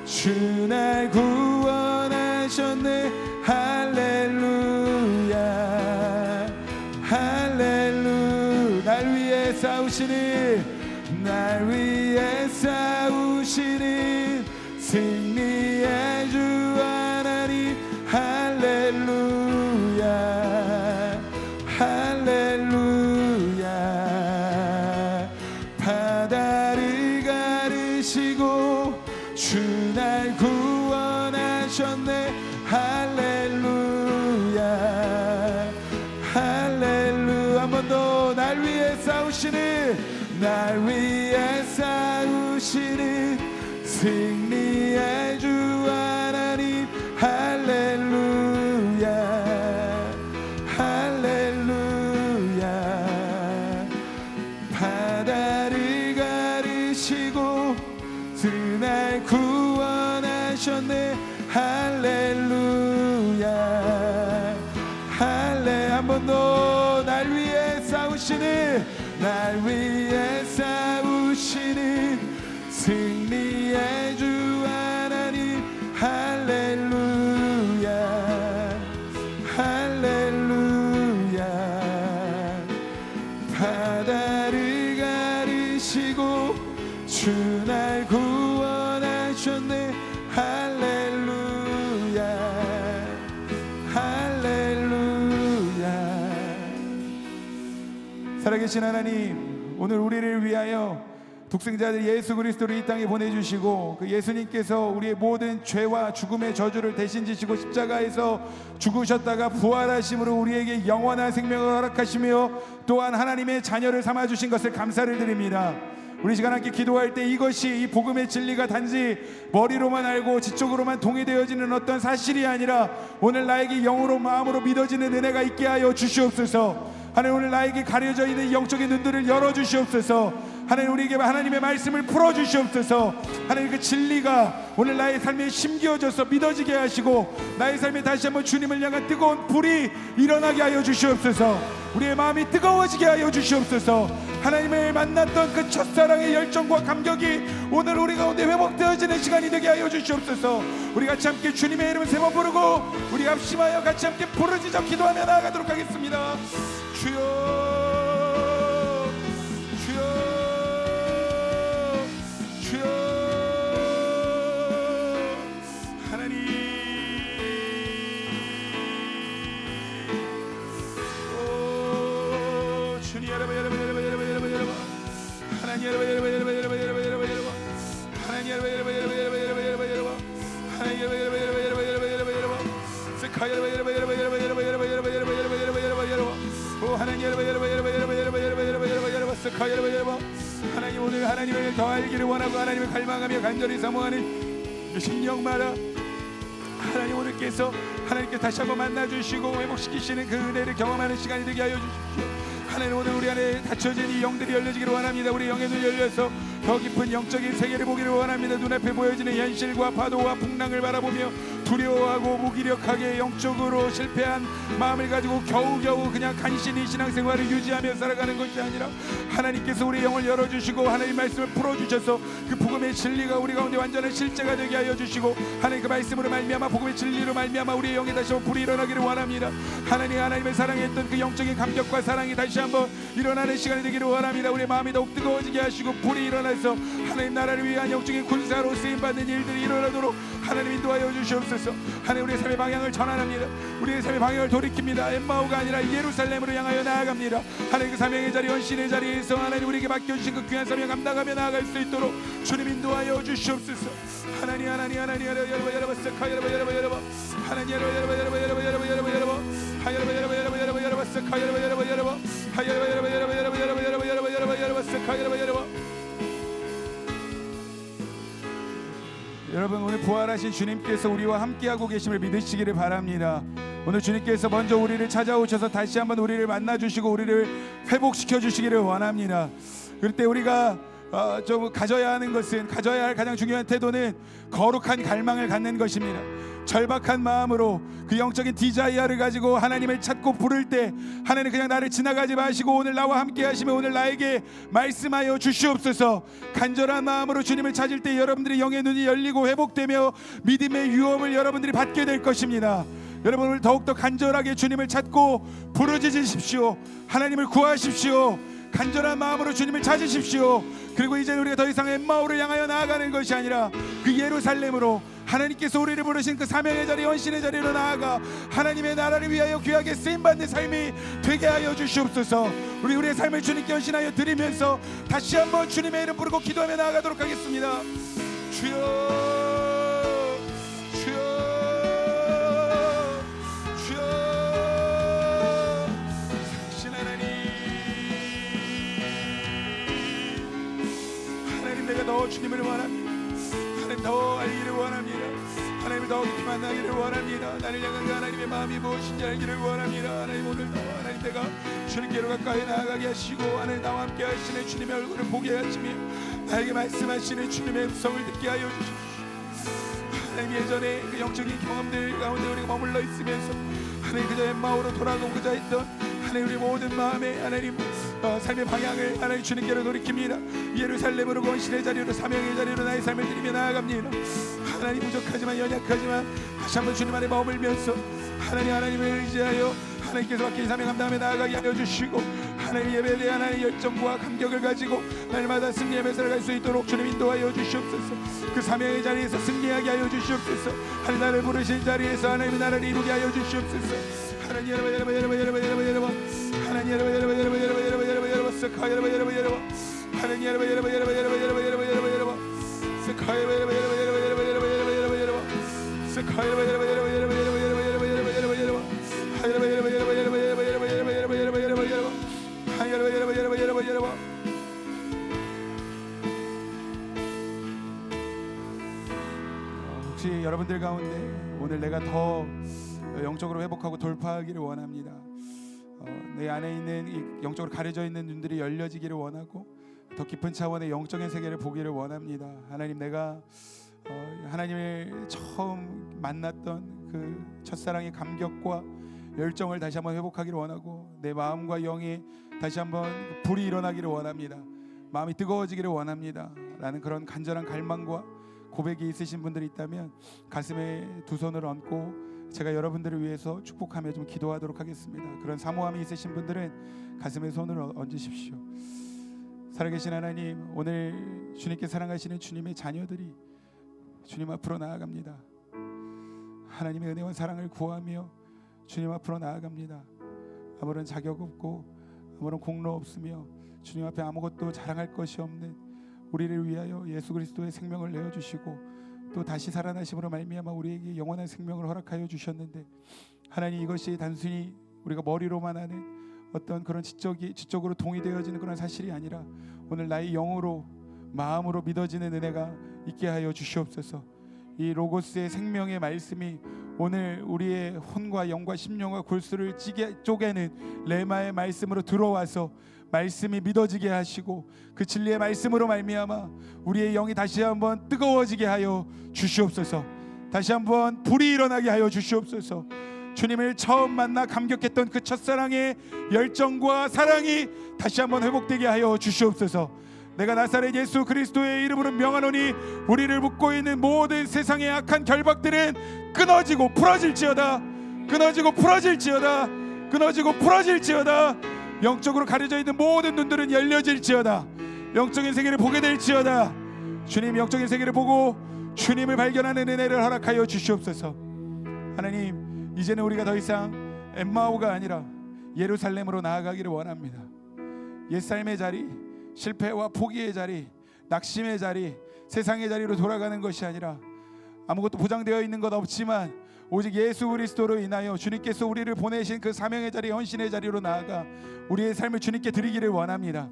주 날 구원하셨네 할렐루야 할렐루야 날 위해 싸우시는 날 위해 싸우시는 승리의 주 하나님 할렐루야 할렐루야 바다를 가르시고 주 날 구원하셨네 할렐루야 할렐루야 한 번 더 날 위해 싸우시는 날 위해 싸우시는 승리의 주 하나님 할렐루야 할렐루야 바다를 가르시고 주 날 구원하셨네 할렐루야 할렐 한 번 더 날 위해 싸우시는 날 위해 싸우시는 승리의 주 하나님 할렐루야 할렐루야 바다를 가르시고 주 날 구원하셨네 할렐루야 할렐루야 살아계신 하나님 오늘 우리를 위하여 독생자들 예수 그리스도를 이 땅에 보내주시고 그 예수님께서 우리의 모든 죄와 죽음의 저주를 대신 지시고 십자가에서 죽으셨다가 부활하심으로 우리에게 영원한 생명을 허락하시며 또한 하나님의 자녀를 삼아주신 것을 감사를 드립니다. 우리 시간 함께 기도할 때 이것이 이 복음의 진리가 단지 머리로만 알고 지적으로만 동의되어지는 어떤 사실이 아니라 오늘 나에게 영으로 마음으로 믿어지는 은혜가 있게 하여 주시옵소서. 하나님 오늘 나에게 가려져 있는 영적인 눈들을 열어주시옵소서. 하나님 우리에게 하나님의 말씀을 풀어주시옵소서. 하나님 그 진리가 오늘 나의 삶에 심겨져서 믿어지게 하시고 나의 삶에 다시 한번 주님을 향한 뜨거운 불이 일어나게 하여 주시옵소서. 우리의 마음이 뜨거워지게 하여 주시옵소서. 하나님을 만났던 그 첫사랑의 열정과 감격이 오늘 우리 가운데 회복되어지는 시간이 되게 하여 주시옵소서. 우리 같이 함께 주님의 이름을 세 번 부르고 우리 합심하여 같이 함께 부르짖어 기도하며 나아가도록 하겠습니다. 주여 주여 주여 하나님 오 주님 여러분 하나님 여러분 하나님 하나님 오늘 오늘 하나님을 더 알기를 원하고 하나님을 갈망하며 간절히 사모하는 심령마다 하나님 오늘께서 하나님께 다시 한번 만나주시고 회복시키시는 그 은혜를 경험하는 시간이 되게 하여 주십시오. 하나님 오늘 우리 안에 닫혀진 이 영들이 열려지기를 원합니다. 우리 영의 눈이 열려서 더 깊은 영적인 세계를 보기를 원합니다. 눈앞에 보여지는 현실과 파도와 풍랑을 바라보며 두려워하고 무기력하게 영적으로 실패한 마음을 가지고 겨우겨우 그냥 간신히 신앙생활을 유지하며 살아가는 것이 아니라 하나님께서 우리 영을 열어주시고 하나님 말씀을 풀어주셔서 그 복음의 진리가 우리 가운데 완전한 실제가 되게 하여 주시고 하나님 그 말씀으로 말미암아 복음의 진리로 말미암아 우리의 영에 다시 한번 불이 일어나기를 원합니다. 하나님을 사랑했던 그 영적인 감격과 사랑이 다시 한번 일어나는 시간이 되기를 원합니다. 우리의 마음이 더욱 뜨거워지게 하시고 불이 일어나서 하나님 나라를 위한 영적인 군사로 쓰임받는 일들이 일어나도록 하나님 인도하여 주시옵소서. 하나님 우리의 삶의 방향을 전환합니다. 우리의 삶의 방향을 돌이킵니다. 엠마오가 아니라 예루살렘으로 향하여 나아갑니다. 하나님 그 사명의 자리 헌신의 자리에서 하나님 우리에게 맡겨주신 그 귀한 사명 감당하며 나아갈 수 있도록 주님 인도하여 주시옵소서. 하나님 여러분 하나님 여러분 오늘 부활하신 주님께서 우리와 함께하고 계심을 믿으시기를 바랍니다. 오늘 주님께서 먼저 우리를 찾아오셔서 다시 한번 우리를 만나주시고 우리를 회복시켜 주시기를 원합니다. 그럴 때 우리가 좀 가져야 하는 것은 가져야 할 가장 중요한 태도는 거룩한 갈망을 갖는 것입니다. 절박한 마음으로 그 영적인 디자이어를 가지고 하나님을 찾고 부를 때 하나님 그냥 나를 지나가지 마시고 오늘 나와 함께 하시며 오늘 나에게 말씀하여 주시옵소서. 간절한 마음으로 주님을 찾을 때 여러분들의 영의 눈이 열리고 회복되며 믿음의 유업을 여러분들이 받게 될 것입니다. 여러분 오늘 더욱더 간절하게 주님을 찾고 부르짖으십시오. 하나님을 구하십시오. 간절한 마음으로 주님을 찾으십시오. 그리고 이제 우리가 더 이상 엠마오를 향하여 나아가는 것이 아니라 그 예루살렘으로 하나님께서 우리를 부르신 그 사명의 자리 헌신의 자리로 나아가 하나님의 나라를 위하여 귀하게 쓰임받는 삶이 되게 하여 주시옵소서. 우리의 삶을 주님께 헌신하여 드리면서 다시 한번 주님의 이름 부르고 기도하며 나아가도록 하겠습니다. 주여 주여 주여 당신 하나님 내가 더 주님을 원합니다. 하나님 더 알기를 원합니다. 하나님을 더 깊이 만나기를 원합니다. 나를 향한 그 하나님의 마음이 무엇인지 알기를 원합니다. 하나님 오늘도 하나님 내가 주님께로 가까이 나아가게 하시고 하나님 나와 함께 하시는 주님의 얼굴을 보게 하시며 나에게 말씀하시는 주님의 음성을 듣게 하여 주십시오. 하나님 예전에 그 영적인 경험들 가운데 우리가 머물러 있으면서 하나님 그저 엠마오로 돌아가고자 했던 하나님 우리 모든 마음에 하나님 삶의 방향을 하나님 주님께로 돌이킵니다. 예루살렘으로 헌신의 자리로 사명의 자리로 나의 삶을 드리며 나아갑니다. 하나님 부족하지만 연약하지만 다시 한번 주님 안에 머물면서 하나님을 의지하여 하나님께서 맡긴 사명 감당하며 나아가게 하여 주시고 하나님 예배에 대한 하나님의 열정과 감격을 가지고 날마다 승리하며 살아갈 수 있도록 주님 인도하여 주시옵소서. 그 사명의 자리에서 승리하게 하여 주시옵소서. 하나님 나를 부르신 자리에서 하나님의 나라를 이루게 하여 주시옵소서. 하나님 여러분 하나님 여러분 하나님 혹시 여러분들 가운데 오늘 내가 더 영적으로 회복하고 돌파하기를 원합니다. 내 안에 있는 이 영적으로 가려져 있는 눈들이 열려지기를 원하고 더 깊은 차원의 영적인 세계를 보기를 원합니다. 하나님 내가 하나님을 처음 만났던 그 첫사랑의 감격과 열정을 다시 한번 회복하기를 원하고 내 마음과 영이 다시 한번 불이 일어나기를 원합니다. 마음이 뜨거워지기를 원합니다. 라는 그런 간절한 갈망과 고백이 있으신 분들이 있다면 가슴에 두 손을 얹고 제가 여러분들을 위해서 축복하며 좀 기도하도록 하겠습니다. 그런 사모함이 있으신 분들은 가슴에 손을 얹으십시오. 살아계신 하나님, 오늘 주님께 사랑하시는 주님의 자녀들이 주님 앞으로 나아갑니다. 하나님의 은혜와 사랑을 구하며 주님 앞으로 나아갑니다. 아무런 자격 없고 아무런 공로 없으며 주님 앞에 아무것도 자랑할 것이 없는 우리를 위하여 예수 그리스도의 생명을 내어주시고 또 다시 살아나심으로 말미암아 우리에게 영원한 생명을 허락하여 주셨는데 하나님 이것이 단순히 우리가 머리로만 하는 어떤 그런 지적으로 동의되어지는 그런 사실이 아니라 오늘 나의 영으로 마음으로 믿어지는 은혜가 있게 하여 주시옵소서. 이 로고스의 생명의 말씀이 오늘 우리의 혼과 영과 심령과 골수를 쪼개는 레마의 말씀으로 들어와서 말씀이 믿어지게 하시고 그 진리의 말씀으로 말미암아 우리의 영이 다시 한번 뜨거워지게 하여 주시옵소서. 다시 한번 불이 일어나게 하여 주시옵소서. 주님을 처음 만나 감격했던 그 첫사랑의 열정과 사랑이 다시 한번 회복되게 하여 주시옵소서. 내가 나사렛 예수 그리스도의 이름으로 명하노니 우리를 묶고 있는 모든 세상의 악한 결박들은 끊어지고 풀어질지어다. 끊어지고 풀어질지어다. 끊어지고 풀어질지어다. 영적으로 가려져 있는 모든 눈들은 열려질지어다. 영적인 세계를 보게 될지어다. 주님, 영적인 세계를 보고 주님을 발견하는 은혜를 허락하여 주시옵소서. 하나님, 이제는 우리가 더 이상 엠마오가 아니라 예루살렘으로 나아가기를 원합니다. 옛삶의 자리, 실패와 포기의 자리, 낙심의 자리, 세상의 자리로 돌아가는 것이 아니라 아무것도 보장되어 있는 것 없지만 오직 예수 그리스도로 인하여 주님께서 우리를 보내신 그 사명의 자리, 헌신의 자리로 나아가 우리의 삶을 주님께 드리기를 원합니다.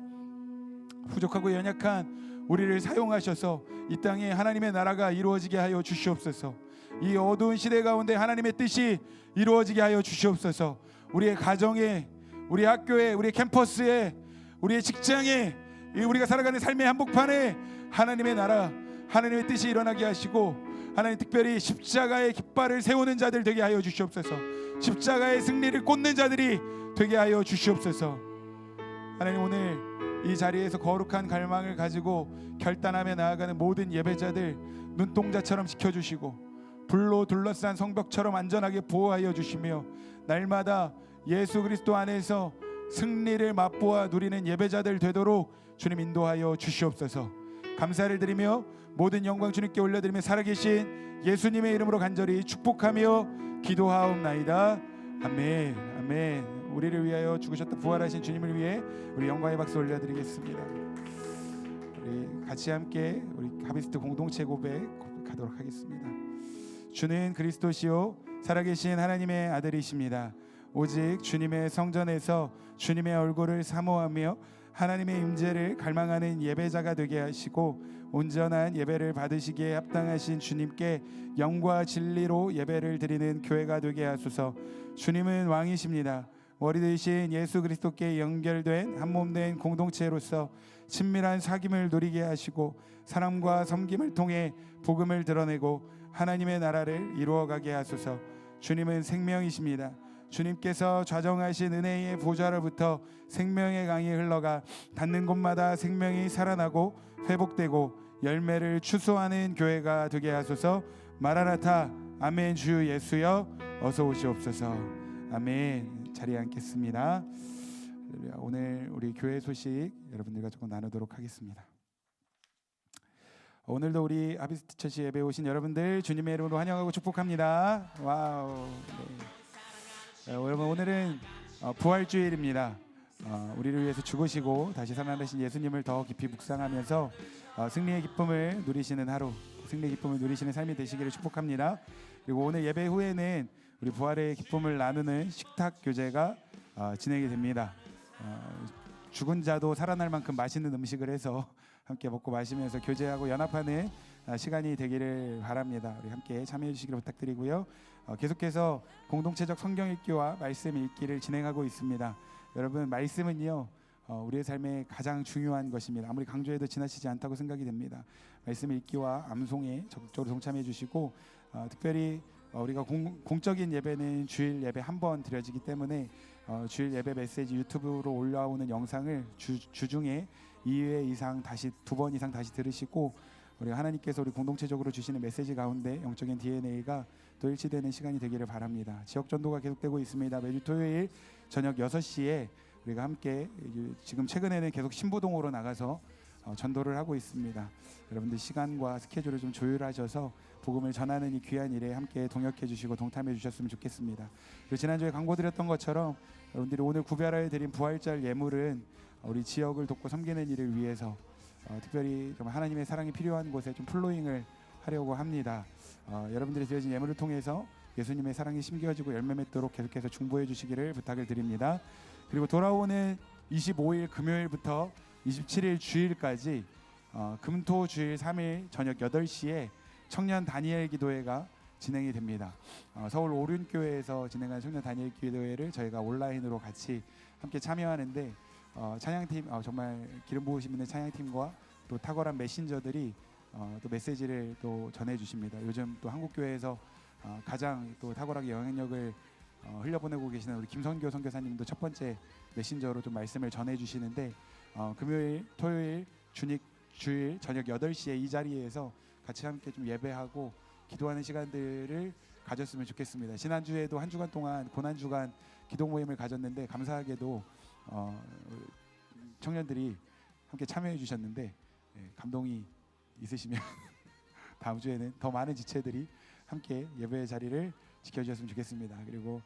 부족하고 연약한 우리를 사용하셔서 이 땅에 하나님의 나라가 이루어지게 하여 주시옵소서. 이 어두운 시대 가운데 하나님의 뜻이 이루어지게 하여 주시옵소서. 우리의 가정에, 우리 학교에, 우리 캠퍼스에, 우리의 직장에, 우리가 살아가는 삶의 한복판에 하나님의 나라, 하나님의 뜻이 일어나게 하시고 하나님, 특별히 십자가의 깃발을 세우는 자들 되게 하여 주시옵소서. 십자가의 승리를 꽂는 자들이 되게 하여 주시옵소서. 하나님, 오늘 이 자리에서 거룩한 갈망을 가지고 결단하며 나아가는 모든 예배자들 눈동자처럼 지켜주시고 불로 둘러싼 성벽처럼 안전하게 보호하여 주시며 날마다 예수 그리스도 안에서 승리를 맛보아 누리는 예배자들 되도록 주님 인도하여 주시옵소서. 감사를 드리며 모든 영광 주님께 올려드리며 살아계신 예수님의 이름으로 간절히 축복하며 기도하옵나이다. 아멘. 아멘. 우리를 위하여 죽으셨다 부활하신 주님을 위해 우리 영광의 박수 올려드리겠습니다. 우리 같이 함께 우리 하비스트 공동체 고백 가도록 하겠습니다. 주는 그리스도시요 살아계신 하나님의 아들이십니다. 오직 주님의 성전에서 주님의 얼굴을 사모하며 하나님의 임재를 갈망하는 예배자가 되게 하시고 온전한 예배를 받으시기에 합당하신 주님께 영과 진리로 예배를 드리는 교회가 되게 하소서. 주님은 왕이십니다. 머리 되신 예수 그리스도께 연결된 한몸된 공동체로서 친밀한 사귐을 누리게 하시고 사랑과 섬김을 통해 복음을 드러내고 하나님의 나라를 이루어가게 하소서. 주님은 생명이십니다. 주님께서 좌정하신 은혜의 보좌로부터 생명의 강이 흘러가 닿는 곳마다 생명이 살아나고 회복되고 열매를 추수하는 교회가 되게 하소서. 마라나타. 아멘. 주 예수여 어서 오시옵소서. 아멘. 자리에 앉겠습니다. 오늘 우리 교회 소식 여러분들과 조금 나누도록 하겠습니다. 오늘도 우리 하비스트 처치 예배 오신 여러분들 주님의 이름으로 환영하고 축복합니다. 와우. 네. 여러분, 오늘은 부활주일입니다. 우리를 위해서 죽으시고 다시 살아나신 예수님을 더 깊이 묵상하면서 승리의 기쁨을 누리시는 하루, 승리의 기쁨을 누리시는 삶이 되시기를 축복합니다. 그리고 오늘 예배 후에는 우리 부활의 기쁨을 나누는 식탁 교제가 진행이 됩니다. 죽은 자도 살아날 만큼 맛있는 음식을 해서 함께 먹고 마시면서 교제하고 연합하는 시간이 되기를 바랍니다. 우리 함께 참여해 주시기를 부탁드리고요. 계속해서 공동체적 성경 읽기와 말씀 읽기를 진행하고 있습니다. 여러분, 말씀은요 우리의 삶에 가장 중요한 것입니다. 아무리 강조해도 지나치지 않다고 생각이 됩니다. 말씀 읽기와 암송에 적극적으로 동참해 주시고 특별히 우리가 공적인 예배는 주일 예배 한 번 드려지기 때문에 주일 예배 메시지 유튜브로 올라오는 영상을 주중에 2회 이상 다시 2번 이상 다시 들으시고 우리 하나님께서 우리 공동체적으로 주시는 메시지 가운데 영적인 DNA가 또 일치되는 시간이 되기를 바랍니다. 지역 전도가 계속되고 있습니다. 매주 토요일 저녁 6시에 우리가 함께 지금 최근에는 계속 신부동으로 나가서 전도를 하고 있습니다. 여러분들 시간과 스케줄을 좀 조율하셔서 복음을 전하는 이 귀한 일에 함께 동역해 주시고 동참해 주셨으면 좋겠습니다. 그리고 지난주에 광고 드렸던 것처럼 여러분들이 오늘 구별하여 드린 부활절 예물은 우리 지역을 돕고 섬기는 일을 위해서 특별히 좀 하나님의 사랑이 필요한 곳에 좀 플로잉을 하려고 합니다. 여러분들이 드려진 예물을 통해서 예수님의 사랑이 심겨지고 열매 맺도록 계속해서 중보해 주시기를 부탁을 드립니다. 그리고 돌아오는 25일 금요일부터 27일 주일까지 금토 주일 3일 저녁 8시에 청년 다니엘 기도회가 진행이 됩니다. 서울 오륜교회에서 진행하는 청년 다니엘 기도회를 저희가 온라인으로 같이 함께 참여하는데 찬양팀 정말 기름 부으심 있는 찬양팀과 또 탁월한 메신저들이 또 메시지를 또 전해주십니다. 요즘 또 한국교회에서 가장 또 탁월하게 영향력을 흘려보내고 계시는 우리 김선교 선교사님도 첫 번째 메신저로 좀 말씀을 전해주시는데 금요일, 토요일, 주일 저녁 8시에 이 자리에서 같이 함께 좀 예배하고 기도하는 시간들을 가졌으면 좋겠습니다. 지난주에도 한 주간 동안 고난주간 기도 모임을 가졌는데 감사하게도 청년들이 함께 참여해 주셨는데 감동이 있으시면 다음 주에는 더 많은 지체들이 함께 예배의 자리를 지켜주셨으면 좋겠습니다. 그리고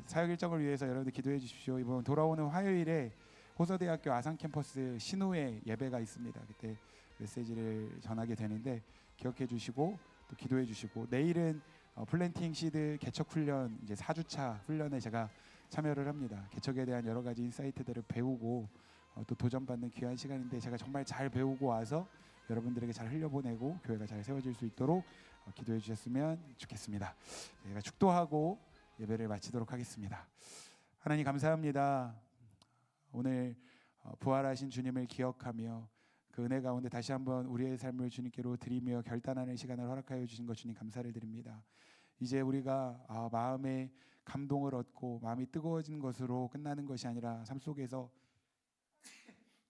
사역 일정을 위해서 여러분들 기도해 주십시오. 이번 돌아오는 화요일에 호서대학교 아산캠퍼스 신우회 예배가 있습니다. 그때 메시지를 전하게 되는데 기억해 주시고 또 기도해 주시고, 내일은 플랜팅 시드 개척 훈련 이제 4주차 훈련에 제가 참여를 합니다. 개척에 대한 여러 가지 인사이트들을 배우고 또 도전받는 귀한 시간인데 제가 정말 잘 배우고 와서 여러분들에게 잘 흘려보내고 교회가 잘 세워질 수 있도록 기도해 주셨으면 좋겠습니다. 제가 축도하고 예배를 마치도록 하겠습니다. 하나님 감사합니다. 오늘 부활하신 주님을 기억하며 그 은혜 가운데 다시 한번 우리의 삶을 주님께로 드리며 결단하는 시간을 허락하여 주신 것 주님 감사를 드립니다. 이제 우리가 마음에 감동을 얻고 마음이 뜨거워진 것으로 끝나는 것이 아니라 삶 속에서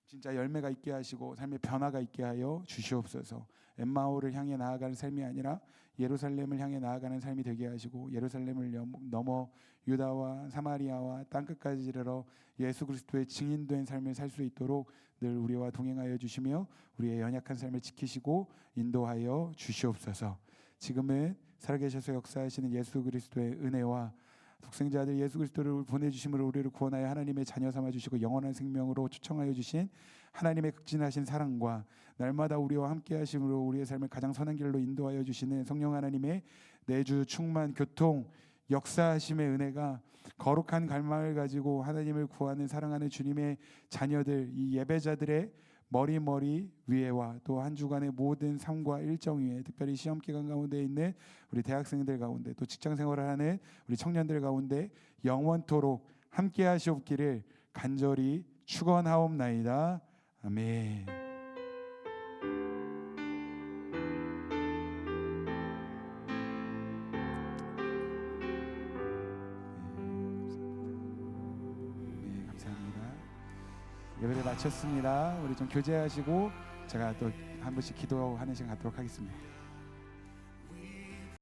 진짜 열매가 있게 하시고 삶의 변화가 있게 하여 주시옵소서. 엠마오를 향해 나아가는 삶이 아니라 예루살렘을 향해 나아가는 삶이 되게 하시고, 예루살렘을 넘어 유다와 사마리아와 땅끝까지 이르러 예수 그리스도의 증인된 삶을 살 수 있도록 늘 우리와 동행하여 주시며 우리의 연약한 삶을 지키시고 인도하여 주시옵소서. 지금은 살아계셔서 역사하시는 예수 그리스도의 은혜와 독생자 아들 예수 그리스도를 보내주심으로 우리를 구원하여 하나님의 자녀 삼아주시고 영원한 생명으로 초청하여 주신 하나님의 극진하신 사랑과 날마다 우리와 함께 하심으로 우리의 삶을 가장 선한 길로 인도하여 주시는 성령 하나님의 내주 충만 교통 역사하심의 은혜가 거룩한 갈망을 가지고 하나님을 구하는 사랑하는 주님의 자녀들, 이 예배자들의 머리 위에와 또 한 주간의 모든 삶과 일정 위에, 특별히 시험 기간 가운데 있는 우리 대학생들 가운데 또 직장 생활을 하는 우리 청년들 가운데 영원토록 함께 하시옵기를 간절히 축원하옵나이다. 아멘. 네, 감사합니다. 예배를 마쳤습니다. 우리 좀 교제하시고 제가 또 한 번씩 기도하는 시간 갖도록 하겠습니다.